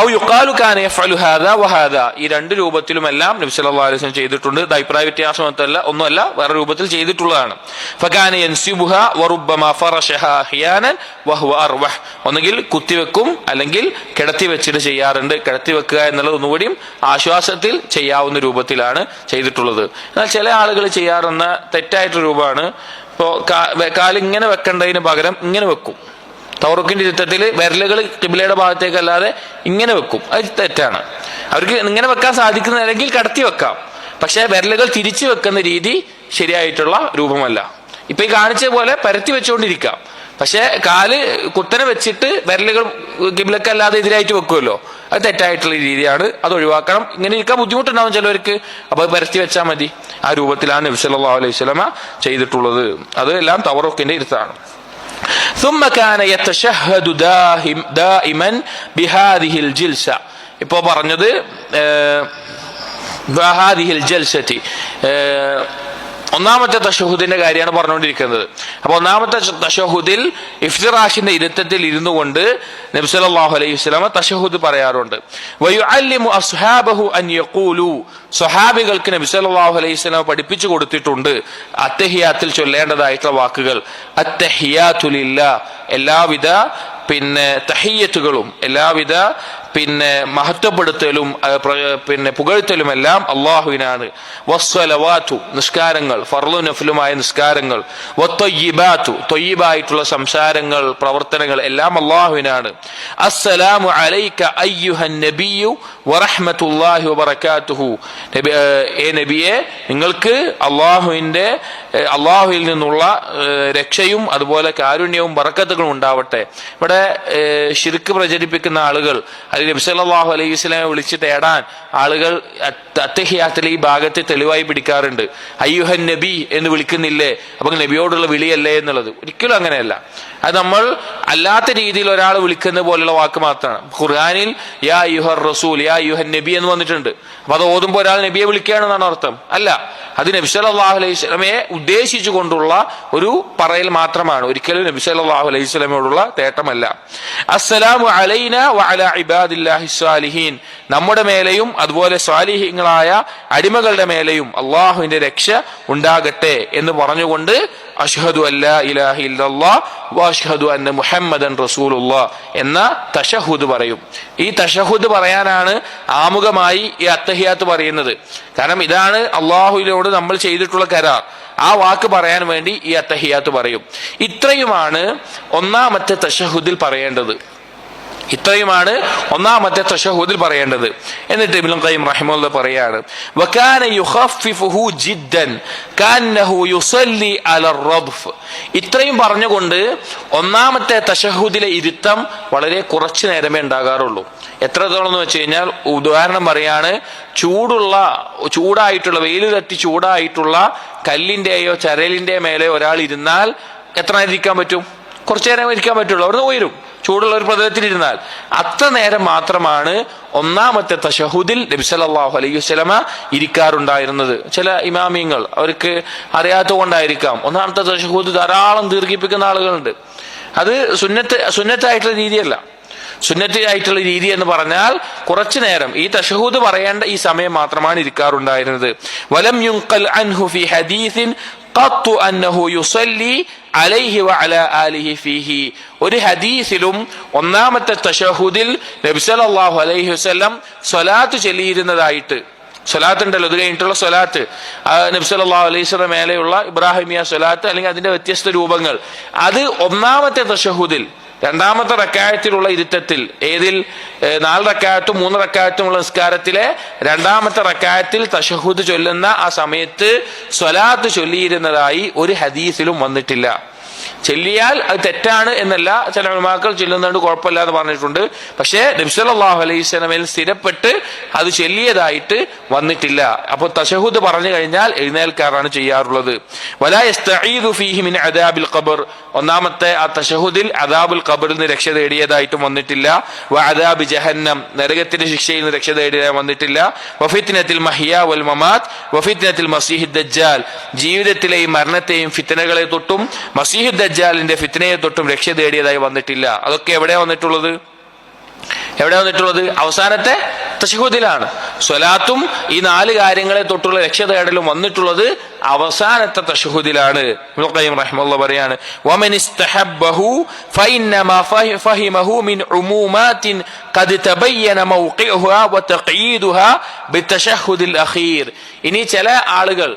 ഔ യുഖാലു കാന യഫ്അലു ഹാദാ വഹാദാ. ഈ രണ്ട് രൂപത്തിലുമെല്ലാം നബി സല്ലല്ലാഹു അലൈഹി വസല്ലം ചെയ്തിട്ടുണ്ട്. ഇത് അഭിപ്രായ വ്യത്യാസമൊന്നുമല്ല, ഒന്നുമല്ല, വേറെ രൂപത്തിൽ ചെയ്തിട്ടുള്ളതാണ്. ഫകാന യൻസിബുഹാ വറുബ്ബമാ ഫറശഹാ ഹിയാനൻ വഹുവ അർവഹ്. ഒന്നുകിൽ കുത്തിവെക്കും, അല്ലെങ്കിൽ കിടത്തി വെച്ചിട്ട് ചെയ്യാറുണ്ട്. കിടത്തി വെക്കുക എന്നുള്ളത് ഒന്നുകൂടിയും ആശ്വാസത്തിൽ ചെയ്യാവുന്ന രൂപത്തിലാണ് ചെയ്തിട്ടുള്ളത്. എന്നാൽ ചില ആളുകൾ ചെയ്യാറുന്ന തെറ്റായിട്ടൊരു രൂപമാണ്. ഇപ്പോ കാലിങ്ങനെ വെക്കേണ്ടതിന് പകരം ഇങ്ങനെ വെക്കും. തവറുക്കിന്റെ ഇരുത്തത്തിൽ വിരലുകൾ ഖിബ്ലയുടെ ഭാഗത്തേക്കല്ലാതെ ഇങ്ങനെ വെക്കും. അത് തെറ്റാണ്. അവർക്ക് ഇങ്ങനെ വെക്കാൻ സാധിക്കുന്നതല്ലെങ്കിൽ കടത്തി വെക്കാം, പക്ഷെ വിരലുകൾ തിരിച്ചു വെക്കുന്ന രീതി ശരിയായിട്ടുള്ള രൂപമല്ല. ഇപ്പൊ ഈ കാണിച്ച പോലെ പരത്തി വെച്ചുകൊണ്ടിരിക്കാം, പക്ഷെ കാല് കുത്തനെ വെച്ചിട്ട് വിരലുകൾ ഖിബ്ലക്കല്ലാതെ എതിരായിട്ട് വെക്കുമല്ലോ, അത് തെറ്റായിട്ടുള്ള രീതിയാണ്. അത് ഒഴിവാക്കണം. ഇങ്ങനെ ഇരിക്കാൻ ബുദ്ധിമുട്ടുണ്ടാവും ചിലവർക്ക്, അപ്പൊ അത് പരത്തി വെച്ചാൽ മതി. ആ രൂപത്തിലാണ് നബി സല്ലല്ലാഹു അലൈഹി വസല്ലമ ചെയ്തിട്ടുള്ളത്. അത് എല്ലാം തവറുക്കിന്റെ ഇരുത്താണ്. ثم كان يتشهد دائما بهذه الجلسة. ഇപ്പോൾ പറഞ്ഞത് بهذه الجلسة ഒന്നാമത്തെ തശഹുദിന്റെ കാര്യമാണ് പറഞ്ഞുകൊണ്ടിരിക്കുന്നത്. അപ്പൊ ഒന്നാമത്തെ തശഹുദിൽ ഇഫ്തിറാഷിന്റെ ഇരുത്തത്തിൽ ഇരുന്നു കൊണ്ട് നബി സല്ലല്ലാഹു അലൈഹി വസല്ലം തശഹുദ് പറയാറുണ്ട്. വയുഅല്ലിമു അസ്ഹാബഹു അൻ യഖൂലു. സ്വഹാബികൾക്ക് നബി സല്ലല്ലാഹു അലൈഹി വസല്ലം പഠിപ്പിച്ചു കൊടുത്തിട്ടുണ്ട് അത്തഹിയാത്തിൽ ചൊല്ലേണ്ടതായിട്ടുള്ള വാക്കുകൾ. അത്തഹിയാതു ലില്ലാഹ്, എല്ലാവിധ തഹിയ്യത്തുകളും എല്ലാവിധ മഹത്വപ്പെടുത്തലും പുകഴ്ത്തലുമെല്ലാം അള്ളാഹുവിനാണ്. വസ്സലവാതു, നിസ്കാരങ്ങൾ, ഫർളും നഫ്ലുമായ നിസ്കാരങ്ങൾ, വത്തൊയ്യിബാതു, തൊയ്യിബായിട്ടുള്ള സംസാരങ്ങൾ, പ്രവർത്തനങ്ങൾ എല്ലാം അള്ളാഹുവിനാണ്. അസ്സലാമു അലൈക അയ്യുഹൻ നബിയു വറഹ്മത്തുള്ളാഹി വബറകാതുഹു. നബിയെ, നിങ്ങൾക്ക് അള്ളാഹുവിൽ നിന്നുള്ള രക്ഷയും അതുപോലെ കാരുണ്യവും ബറക്കത്തുകളും ഉണ്ടാവട്ടെ. ഇവിടെ ശിർക്ക് പ്രചരിപ്പിക്കുന്ന ആളുകൾ, നബി സല്ലല്ലാഹു അലൈഹി വസല്ലമയെ വിളിച്ച് തേടാൻ ആളുകൾ അത്തഹിയാത്തിലെ ഈ ഭാഗത്തെ തെളിവായി പിടിക്കാറുണ്ട്. അയ്യുഹൻ നബി എന്ന് വിളിക്കുന്നില്ലേ, അപ്പൊ നബിയോടുള്ള വിളിയല്ലേ എന്നുള്ളത്. ഒരിക്കലും അങ്ങനെയല്ല. അത് നമ്മൾ അല്ലാത്ത രീതിയിൽ ഒരാൾ വിളിക്കുന്ന പോലുള്ള വാക്ക് മാത്രമാണ്. ഖുർആനിൽ യാ അയ്യുഹർ റസൂൽ, യാ അയ്യുഹൻ നബി എന്ന് വന്നിട്ടുണ്ട്. അപ്പൊ അത് ഓതുമ്പോൾ ഒരാൾ നബിയെ വിളിക്കുകയാണെന്നാണ് അർത്ഥം? അല്ല, അത് നബി സല്ലല്ലാഹു അലൈഹി വസല്ലമയെ ഉദ്ദേശിച്ചു കൊണ്ടുള്ള ഒരു പറയൽ മാത്രമാണ്. ഒരിക്കലും നബി സല്ലല്ലാഹു അലൈഹി വസല്ലമയോടുള്ള തേട്ടമല്ല. അസ്സലാമു അലൈനാ വഅലാ ഇബാദില്ലാഹി സ്വാലിഹീൻ, നമ്മുടെ മേലെയും അതുപോലെ സ്വാലിഹീങ്ങളായ അടിമകളുടെ മേലെയും അള്ളാഹുവിന്റെ രക്ഷ ഉണ്ടാകട്ടെ എന്ന് പറഞ്ഞുകൊണ്ട് അഷ്ഹദു അല്ലാ ഇലാഹ ഇല്ലല്ലാഹ് വഅഷ്ഹദു അന്ന മുഹമ്മദൻ റസൂലുള്ളാഹ് എന്ന തശഹുദ് പറയും. ഈ തശഹുദ് പറയാനാണ് ആമുഖമായി ഈ അത്തഹിയാത്ത് പറയുന്നത്. കാരണം ഇതാണ് അള്ളാഹുവിനോട് നമ്മൾ ചെയ്തിട്ടുള്ള കരാർ. ആ വാക്ക് പറയാൻ വേണ്ടി ഈ അത്തഹിയാത്ത് പറയും. ഇത്രയുമാണ് ഒന്നാമത്തെ തശഹുദിൽ പറയേണ്ടത്. ഇത്രയുമാണ് ഒന്നാമത്തെ തശഹുദിൽ പറയേണ്ടത്. എന്നിട്ട് ഇബ്നുൽ ഖയ്യിം റഹിമഹുല്ലാഹ് പറയാണ്, വകാന യുഖഫിഫുഹു ജിദ്ദൻ കാന്നഹു യുസല്ലി അലർ റദ്ഫ്. ഇത്രയും പറഞ്ഞുകൊണ്ട് ഒന്നാമത്തെ തശഹുദിലെ ഇരുത്തം വളരെ കുറച്ചു നേരമേ ഉണ്ടാകാറുള്ളൂ. എത്രത്തോളം എന്ന് വെച്ച് കഴിഞ്ഞാൽ, ഉദാഹരണം പറയാണ്, ചൂടായിട്ടുള്ള വെയിൽ തട്ടി ചൂടായിട്ടുള്ള കല്ലിന്റെയോ ചരലിന്റെ മേലെ ഒരാൾ ഇരുന്നാൽ എത്ര നേരം ഇരിക്കാൻ പറ്റും? കുറച്ചു നേരം ഇരിക്കാൻ പറ്റുള്ളൂ, അവിടുന്ന് ഉയരും. ചൂടുള്ള ഒരു പ്രതലത്തിലിരുന്നാൽ അത്ര നേരം മാത്രമാണ് ഒന്നാമത്തെ തശഹുദിൽ നബി സല്ലല്ലാഹു അലൈഹി വസല്ലമ ഇരിക്കാറുണ്ടായിരുന്നത്. ചില ഇമാമിയങ്ങൾ അവർക്ക് അറിയാത്ത കൊണ്ടായിരിക്കാം ഒന്നാമത്തെ തശഹുദ് ധാരാളം ദീർഘിപ്പിക്കുന്ന ആളുകളുണ്ട്. അത് സുന്നത്തായിട്ടുള്ള രീതിയല്ല. സുന്നത്തായിട്ടുള്ള രീതി എന്ന് പറഞ്ഞാൽ കുറച്ചു നേരം ഈ തശഹുദ് പറയേണ്ട ഈ സമയം മാത്രമാണ് ഇരിക്കാറുണ്ടായിരുന്നത്. വലം യുൻഖൽ അൻഹു ഫി ഹദീസിൻ ഖത്തു അന്നഹു യുസല്ലി അലൈഹി വഅലാ ആലിഹി ഫീഹി. ഒരു ഹദീസിലും ഒന്നാമത്തെ തശഹുദിൽ നബി സല്ലല്ലാഹു അലൈഹി വസല്ലം സ്വലാത്ത് ചൊല്ലിയിരുന്നതായിട്ട്, സ്വലാത്ത് ഉണ്ടല്ലോ, ഇത് കഴിഞ്ഞിട്ടുള്ള സ്വലാത്ത്, നബി സല്ലല്ലാഹു അലൈഹി വസല്ലം മേലെയുള്ള ഇബ്രാഹിമിയ സ്വലാത്ത് അല്ലെങ്കിൽ അതിന്റെ വ്യത്യസ്ത രൂപങ്ങൾ, അത് ഒന്നാമത്തെ തശഹുദിൽ രണ്ടാമത്തെ റക്അത്തിലുള്ള ഇരുത്തത്തിൽ, ഏതിൽ 4 റക്അത്തും 3 റക്അത്തുമുള്ള നിസ്കാരത്തിലെ രണ്ടാമത്തെ റക്അത്തിൽ തശഹുദ് ചൊല്ലുന്ന ആ സമയത്ത് സ്വലാത്ത് ചൊല്ലിയിരുന്നതായി ഒരു ഹദീസിലും വന്നിട്ടില്ല. ചൊല്ലിയാൽ അത് തെറ്റാണ് എന്നല്ല, ചില ഉലമാക്കൾ ചൊല്ലുന്നുണ്ട്, കുഴപ്പമില്ല എന്ന് പറഞ്ഞിട്ടുണ്ട്. പക്ഷേ നബി സല്ലല്ലാഹു അലൈഹി വസല്ലമയിൽ സ്ഥിരപ്പെട്ട് അത് ചൊല്ലിയതായിട്ട് വന്നിട്ടില്ല. അപ്പോൾ തശഹുദ് പറഞ്ഞു കഴിഞ്ഞാൽ എഴുന്നേൽക്കാറാണ് ചെയ്യാറുള്ളത്. വലാ യസ്തഈദു ഫീഹി മിൻ അദാബിൽ ഖബർ. ഒന്നാമത്തെ ആ തശഹുദിൽ അദാബുൽ ഖബറിൽ നിന്ന് രക്ഷ തേടിയതായിട്ടും വന്നിട്ടില്ല. വ അദാബി ജഹന്നം, നരകത്തിന്റെ ശിക്ഷയിൽ നിന്ന് രക്ഷ തേടിയതായി വന്നിട്ടില്ല. വഫിത്നത്തിൽ മഹിയ വൽ മമാത്ത് വഫിത്നത്തിൽ മസീഹ് ദജ്ജാൽ, ജീവിതത്തിലെയും മരണത്തെയും ഫിത്നകളെ തൊട്ടും മസീഹ് ദജ്ജാലിന്റെ ഫിത്നയെ തൊട്ടും രക്ഷ തേടിയതായി വന്നിട്ടില്ല. അതൊക്കെ എവിടെയാ വന്നിട്ടുള്ളത്? അവസാനത്തെ തശഹുദിലാണ്. സ്വലാത്തും ഈ 4 കാര്യങ്ങളെ തൊട്ടുള്ള രക്ഷ തേടലും വന്നിട്ടുള്ളത് അവസാനത്തെ തശഹുദിലാണ്. ഇബ്നുൽ ഖയ്യിം റഹിമഹുല്ലാഹ് പറയാണ്, വമൻ ഇസ്തഹബ്ബഹു ഫഇന്നമാ ഫഹിമഹു മിൻ ഉമൂമാത്തിൻ ഖദ് തബയ്യന മൗഖിഉഹാ വതഖയീദുഹാ ബിത്തശഹുദിൽ അഖീർ. ഇനി ചില ആളുകൾ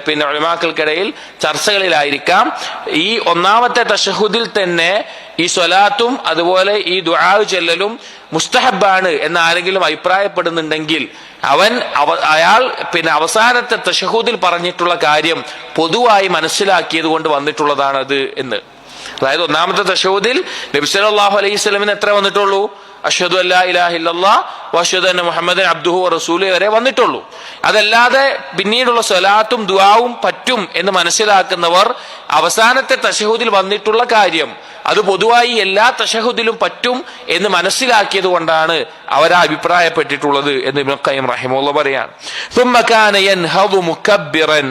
പിന്നെ ഉലമാക്കൾക്കിടയിൽ ചർച്ചകളിലായിരിക്കാം, ഈ ഒന്നാമത്തെ തശഹുദിൽ തന്നെ ഈ സ്വലാത്തും അതുപോലെ ഈ ദുആ ചെല്ലലും മുസ്തഹബാണ് എന്ന് ആരെങ്കിലും അഭിപ്രായപ്പെടുന്നുണ്ടെങ്കിൽ അയാൾ പിന്നെ അവസാനത്തെ തശഹുദിൽ പറഞ്ഞിട്ടുള്ള കാര്യം പൊതുവായി മനസ്സിലാക്കിയത് കൊണ്ട് വന്നിട്ടുള്ളതാണത് എന്ന്. അതായത് ഒന്നാമത്തെ തശഹുദിൽ നബി സല്ലല്ലാഹു അലൈഹി വസല്ലമിന് എത്ര വന്നിട്ടുള്ളൂ? അഷ്ഹദു അല്ലാ ഇലാഹ ഇല്ലല്ലാഹ് വഅഷ്ഹദു അന്ന മുഹമ്മദൻ അബ്ദുഹു വറസൂലുഹു വരെ വന്നിട്ടുള്ളൂ. അതല്ലാതെ പിന്നീടുള്ള സ്വലാത്തും ദുആവും പറ്റും എന്ന് മനസ്സിലാക്കുന്നവർ അവസാനത്തെ തശഹുദിൽ വന്നിട്ടുള്ള കാര്യം അത് പൊതുവായി എല്ലാ തശഹുദിലും പറ്റും എന്ന് മനസ്സിലാക്കിയത് കൊണ്ടാണ് അവർ അഭിപ്രായപ്പെട്ടിട്ടുള്ളത് എന്ന് ഇബ്നുൽ ഖയ്യിം റഹിമഹുല്ലാഹ് പറയാണ്. ثم كان ينهض مكبرا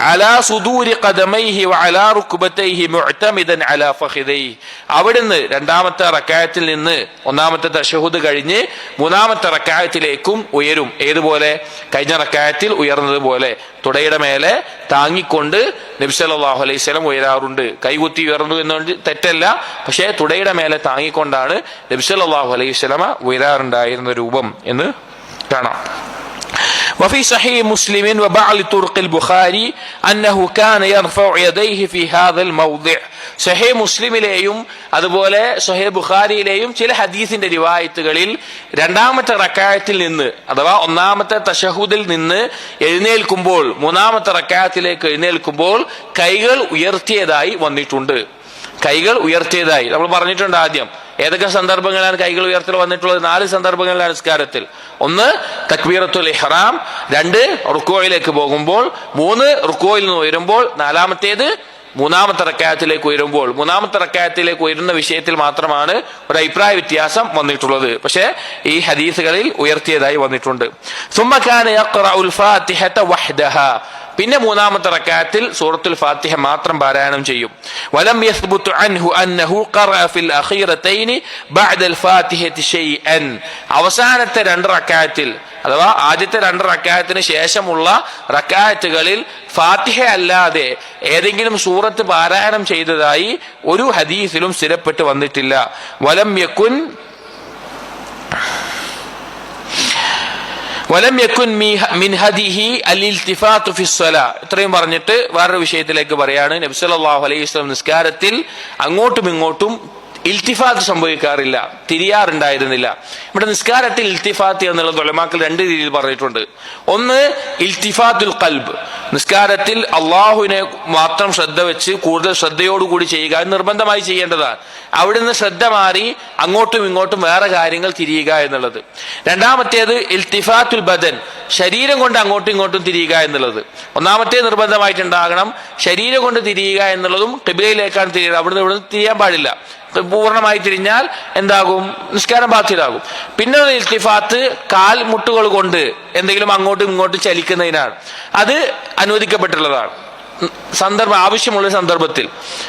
على صدور قدميه وعلى ركبتيه معتمدا على فخذيه. അവിടുന്ന് രണ്ടാമത്തെ റക്അത്തിൽ നിന്ന് ഒന്നാമത്തെ തശഹുദ് കഴിഞ്ഞ് മൂന്നാമത്തെ റക്അത്തിലേക്കും ഉയരും. ഏതുപോലെ? കഴിഞ്ഞ റക്അത്തിൽ ഉയർന്നതുപോലെ തുടയുടെ മേലെ താങ്ങിക്കൊണ്ട് നബി സല്ലല്ലാഹു അലൈഹി വസല്ലം ഉയരാറുണ്ട്. കൈകുത്തി ഉയർന്നു എന്നുകൊണ്ട് തെറ്റല്ല, പക്ഷേ തുടയുടെ മേലെ താങ്ങിക്കൊണ്ടാണ് നബി സല്ലല്ലാഹു അലൈഹി വസല്ലം ഉയരാറുണ്ടായിരുന്ന രൂപം എന്ന് കാണാം. وفي صحيح مسلم وبعض طرق البخاري أنه كان يرفع يديه في هذا الموضع. സഹീഹ് മുസ്ലിമിലെയും അതുപോലെ സഹീഹ് ബുഖാരിയിലെയും ചില ഹദീസിന്റെ റിവായത്തുകളിൽ രണ്ടാമത്തെ റക്അത്തിൽ നിന്ന് അഥവാ ഒന്നാമത്തെ തശഹുദിൽ നിന്ന് എഴുന്നേൽക്കുമ്പോൾ മൂന്നാമത്തെ റക്അത്തിലേക്ക് എഴുന്നേൽക്കുമ്പോൾ കൈകൾ ഉയർത്തിയതായി വന്നിട്ടുണ്ട്. കൈകൾ ഉയർത്തിയതായി നമ്മൾ പറഞ്ഞിട്ടുണ്ട്. ആദ്യം ഏതൊക്കെ സന്ദർഭങ്ങളിലാണ് കൈകൾ ഉയർത്തൽ വന്നിട്ടുള്ളത്? 4 സന്ദർഭങ്ങളിലാണ് നിസ്കാരത്തിൽ. 1 തക്ബീറത്തുൽ ഇഹ്റാം, 2 റുക്കൂഇലേക്ക് പോകുമ്പോൾ, 3 റുക്കൂഇൽ നിന്ന് ഉയരുമ്പോൾ, 4-മത്തേത് മൂന്നാമത്തെ റക്അത്തിലേക്ക് ഉയരുമ്പോൾ. മൂന്നാമത്തെ റക്അത്തിലേക്ക് ഉയരുന്ന വിഷയത്തിൽ മാത്രമാണ് ഒരു അഭിപ്രായ വ്യത്യാസം വന്നിട്ടുള്ളത്. പക്ഷേ ഈ ഹദീസുകളിൽ ഉയർത്തിയതായി വന്നിട്ടുണ്ട്. ثم كان يقرأ الفاتحة وحدها. പിന്നെ മൂന്നാമത്തെ റക്അത്തിൽ സൂറത്തുൽ ഫാത്തിഹ മാത്രം പാരായണം ചെയ്യും. വലം യസ്ബുത് അൻഹു അന്നഹു ഖറഅ ഫിൽ അഖീറതൈനി ബഅദ അൽ ഫാത്തിഹതി ഷൈഅൻ. അവസാനത്തെ 2 റക്അത്തിൽ അഥവാ ആദ്യത്തെ 2 റക്അത്തിന് ശേഷമുള്ള റക്അത്തുകളിൽ ഫാത്തിഹ അല്ലാതെ ഏതെങ്കിലും സൂറത്ത് പാരായണം ചെയ്തതായി ഒരു ഹദീസിലും സ്ഥിരപ്പെട്ട് വന്നിട്ടില്ല. വലം യകുൻ മിൻ ഹദിഹി അൽ-ഇൽതിഫാതു ഫി സ്വലാ. ഇത്രയും പറഞ്ഞിട്ട് വേറൊരു വിഷയത്തിലേക്ക് പറയാണ്. നബി സല്ലല്ലാഹു അലൈഹി വസല്ലം നിസ്കാരത്തിൽ അങ്ങോട്ടും ഇങ്ങോട്ടും ഇൽത്തിഫാത്ത് സംഭവിക്കാറില്ല, തിരിയാറുണ്ടായിരുന്നില്ല. ഇവിടെ നിസ്കാരത്തിൽ ഇൽത്തിഫാത്ത് എന്നുള്ളത് ഉലമാക്കൾ രണ്ട് രീതിയിൽ പറഞ്ഞിട്ടുണ്ട്. ഒന്ന് ഇൽത്തിഫാത്തുൽ ഖൽബ്, നിസ്കാരത്തിൽ അള്ളാഹുവിനെ മാത്രം ശ്രദ്ധ വെച്ച് കൂടുതൽ ശ്രദ്ധയോടുകൂടി ചെയ്യുക, നിർബന്ധമായി ചെയ്യേണ്ടതാണ്. അവിടെ നിന്ന് ശ്രദ്ധ മാറി അങ്ങോട്ടും ഇങ്ങോട്ടും വേറെ കാര്യങ്ങൾ തിരിയുക എന്നുള്ളത്. രണ്ടാമത്തേത് ഇൽത്തിഫാത്തുൽ ബദൻ, ശരീരം കൊണ്ട് അങ്ങോട്ടും ഇങ്ങോട്ടും തിരിയുക എന്നുള്ളത്. ഒന്നാമത്തേത് നിർബന്ധമായിട്ടുണ്ടാകണം, ശരീരം കൊണ്ട് തിരിയുക എന്നുള്ളതും ഖിബ്ലയിലേക്കാണ് തിരിയുക, അവിടുന്ന് ഇവിടുന്ന് തിരിയാൻ പാടില്ല. പൂർണ്ണമായി തിരിഞ്ഞാൽ എന്താകും? നിസ്കാരം ബാത്തിലാകും. പിന്നെ ഇൽത്തിഫാത്ത് കാൽ മുട്ടുകൾ കൊണ്ട് എന്തെങ്കിലും അങ്ങോട്ടും ഇങ്ങോട്ടും ചലിക്കുന്നതിനാണ്, അത് അനുവദിക്കപ്പെട്ടുള്ളതാണ്. സന്ദർഭം ആവശ്യമുള്ള സന്ദർഭത്തിൽ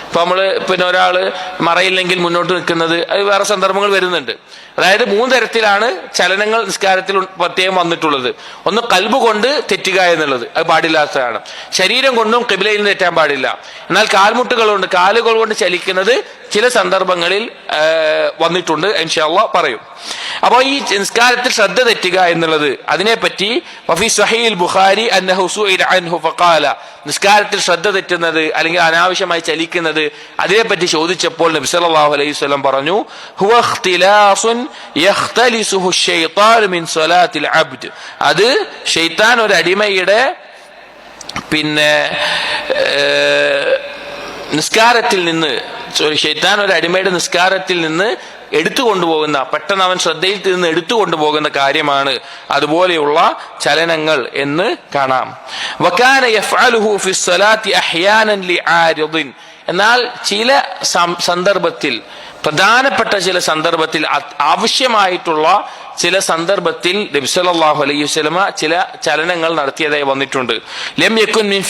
ഇപ്പൊ നമ്മള് പിന്നെ ഒരാള് മറയില്ലെങ്കിൽ മുന്നോട്ട് നിൽക്കുന്നത്, അത് വേറെ സന്ദർഭങ്ങൾ വരുന്നുണ്ട്. അതായത് 3 തരത്തിലാണ് ചലനങ്ങൾ നിസ്കാരത്തിൽ പ്രത്യേകം വന്നിട്ടുള്ളത്. ഒന്ന് കൽബ് കൊണ്ട് തെറ്റുക എന്നുള്ളത്, അത് പാടില്ലാത്തതാണ്. ശരീരം കൊണ്ടും ഖിബ്ലയിൽ നിന്ന് തെറ്റാൻ പാടില്ല. എന്നാൽ കാൽമുട്ടുകൾ കൊണ്ട്, കാലുകൾ കൊണ്ട് ചലിക്കുന്നത് ചില സന്ദർഭങ്ങളിൽ വന്നിട്ടുണ്ട്, ഇൻഷാ അല്ലാഹ് പറയും. അപ്പൊ ഈ നിസ്കാരത്തിൽ ശ്രദ്ധ തെറ്റുക എന്നുള്ളത്, അതിനെപ്പറ്റി വഫി സ്വഹീഹുൽ ബുഖാരി അന്നഹു സുഇല അൻഹു ഫഖാല, നിസ്കാരത്തിൽ ശ്രദ്ധ തെറ്റുന്നത് അല്ലെങ്കിൽ അനാവശ്യമായി ചലിക്കുന്നത്, അതിനെപ്പറ്റി ചോദിച്ചപ്പോൾ നബി സല്ലല്ലാഹു അലൈഹി വസല്ലം പറഞ്ഞു, ഹുവ ഇഖ്തിലാസുൻ യഖ്തലിസുഹു ശൈത്താനു മിൻ സ്വലാത്തിൽ അബ്ദ്, അത് ശൈത്താൻ ഒരു അടിമയുടെ പിന്നെ നിസ്കാരത്തിൽ നിന്ന്, ശൈത്താൻ ഒരു അടിമയുടെ നിസ്കാരത്തിൽ നിന്ന് എടുത്തു കൊണ്ടുപോകുന്ന, പെട്ടെന്ന് അവൻ ശ്രദ്ധയിൽ നിന്ന് എടുത്തു കൊണ്ടുപോകുന്ന കാര്യമാണ് അതുപോലെയുള്ള ചലനങ്ങൾ എന്ന് കാണാം. വകാന യഫ്അലുഹു ഫി സ്വലാത്തി അഹ്യാനൻ ലിആരിദിൻ, എന്നാൽ ചില സന്ദർഭത്തിൽ, പ്രധാനപ്പെട്ട ചില സന്ദർഭത്തിൽ, ആവശ്യമായിട്ടുള്ള ചില സന്ദർഭത്തിൽ നബി സല്ലല്ലാഹു അലൈഹി വസല്ലമ ചില ചലനങ്ങൾ നടത്തിയതായി വന്നിട്ടുണ്ട്. ലം യകുൻ മിൻ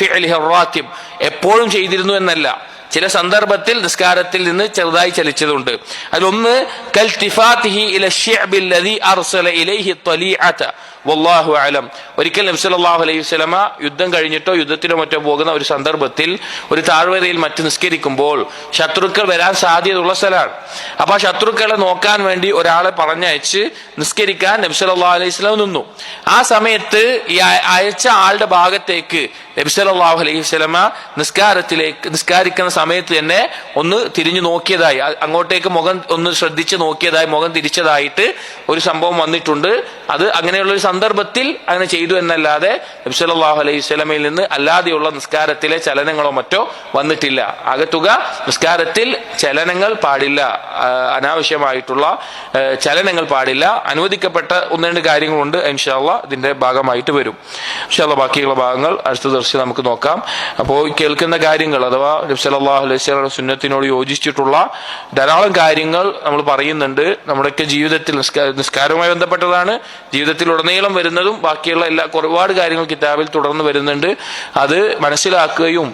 ഫിഅലിഹി റാത്തിബ്, എപ്പോഴും ചെയ്തിരുന്നു എന്നല്ല, ചില സന്ദർഭത്തിൽ നിസ്കാരത്തിൽ നിന്ന് ചെറുതായി ചലിച്ചതുണ്ട്. അതിലൊന്ന് കൽതിഫാതിഹി ഇല ശിഅബി അല്ലദി അർസല ഇലൈഹി ത്വലീഅത വല്ലാഹു അലം. ഒരിക്കൽ നബി സല്ലല്ലാഹു അലൈഹി വസല്ലമ യുദ്ധം കഴിഞ്ഞിട്ടോ യുദ്ധത്തിനോ മറ്റോ പോകുന്ന ഒരു സന്ദർഭത്തിൽ ഒരു താഴ്വരയിൽ മറ്റ് നിസ്കരിക്കുമ്പോൾ ശത്രുക്കൾ വരാൻ സാധ്യതയുള്ള സ്ഥലമാണ്. അപ്പൊ ആ ശത്രുക്കളെ നോക്കാൻ വേണ്ടി ഒരാളെ പറഞ്ഞയച്ച് നിസ്കരിക്കാൻ നബി സല്ലല്ലാഹു അലൈഹി വസല്ലം നിന്നു. ആ സമയത്ത് ഈ അയച്ച ആളുടെ ഭാഗത്തേക്ക് നബി സല്ലല്ലാഹു അലൈഹി വസല്ലമ നിസ്കാരിക്കുന്ന സമയത്ത് തന്നെ ഒന്ന് തിരിഞ്ഞു നോക്കിയതായി, അങ്ങോട്ടേക്ക് മുഖം ഒന്ന് ശ്രദ്ധിച്ച് നോക്കിയതായി, മുഖം തിരിച്ചതായിട്ട് ഒരു സംഭവം വന്നിട്ടുണ്ട്. അത് അങ്ങനെയുള്ള ഒരു സന്ദർഭത്തിൽ അങ്ങനെ ചെയ്തു എന്നല്ലാതെ നബി സല്ലല്ലാഹു അലൈഹി വസല്ലമയിൽ നിന്ന് അല്ലാതെയുള്ള നിസ്കാരത്തിലെ ചലനങ്ങളോ മറ്റോ വന്നിട്ടില്ല. ആകത്തുക നിസ്കാരത്തിൽ ചലനങ്ങൾ പാടില്ല, അനാവശ്യമായിട്ടുള്ള ചലനങ്ങൾ പാടില്ല. അനുവദിക്കപ്പെട്ട 1-2 കാര്യങ്ങളുണ്ട്, ഇൻഷാ അല്ലാഹ് ഇതിന്റെ ഭാഗമായിട്ട് വരും. ഇൻഷാ അല്ലാഹ് ബാക്കിയുള്ള ഭാഗങ്ങൾ അടുത്ത ദിവസം നമുക്ക് നോക്കാം. അപ്പോൾ കേൾക്കുന്ന കാര്യങ്ങൾ അഥവാ നബി സല്ലല്ലാഹു അലൈഹി വസല്ലം സുന്നത്തിനോട് യോജിച്ചിട്ടുള്ള ധാരാളം കാര്യങ്ങൾ നമ്മൾ പറയുന്നുണ്ട്. നമ്മുടെയൊക്കെ ജീവിതത്തിൽ നിസ്കാരവുമായി ബന്ധപ്പെട്ടതാണ്, ജീവിതത്തിൽ ഉടനീളം വരുന്നതും ബാക്കിയുള്ള ഒരുപാട് കാര്യങ്ങൾ കിതാബിൽ തുടർന്ന് വരുന്നുണ്ട്. അത് മനസ്സിലാക്കുകയും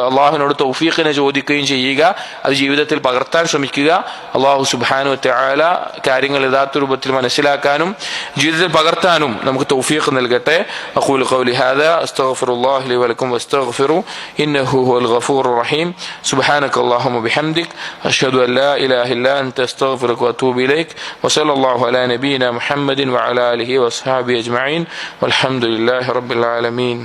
അള്ളാഹുവിനോട് തൗഫീഖിനെ ചോദിക്കുകയും ചെയ്യുക, അത് ജീവിതത്തിൽ പകർത്താൻ ശ്രമിക്കുക. അള്ളാഹു സുബ്ഹാനഹു വ തആല കാര്യങ്ങൾ യഥാർത്ഥ രൂപത്തിൽ മനസ്സിലാക്കാനും ജീവിതത്തിൽ പകർത്താനും നമുക്ക് തൗഫീഖ് നൽകട്ടെ. അഖൂലു ഖൗലി ഹാദാ അസ്തഗ്ഫിറുല്ലാഹ ലി വലക്കും വസ്തഗ്ഫിറു ഇന്നഹു ഹുവൽ ഗഫൂറുർ റഹീം. സുബ്ഹാനകല്ലാഹുമ്മ ബിഹംദിക് അഷ്ഹദു അൻ ലാ ഇലാഹ ഇല്ലാ അൻത അസ്തഗ്ഫിറുക വഅതൂബു ഇലൈക് വസല്ലല്ലാഹു അലാ നബിയിനാ മുഹമ്മദിൻ വഅലാ ആലിഹി വഅസ്ഹാബിഹി അജ്മഈൻ വൽഹംദുലില്ലാഹി റബ്ബിൽ ആലമീൻ.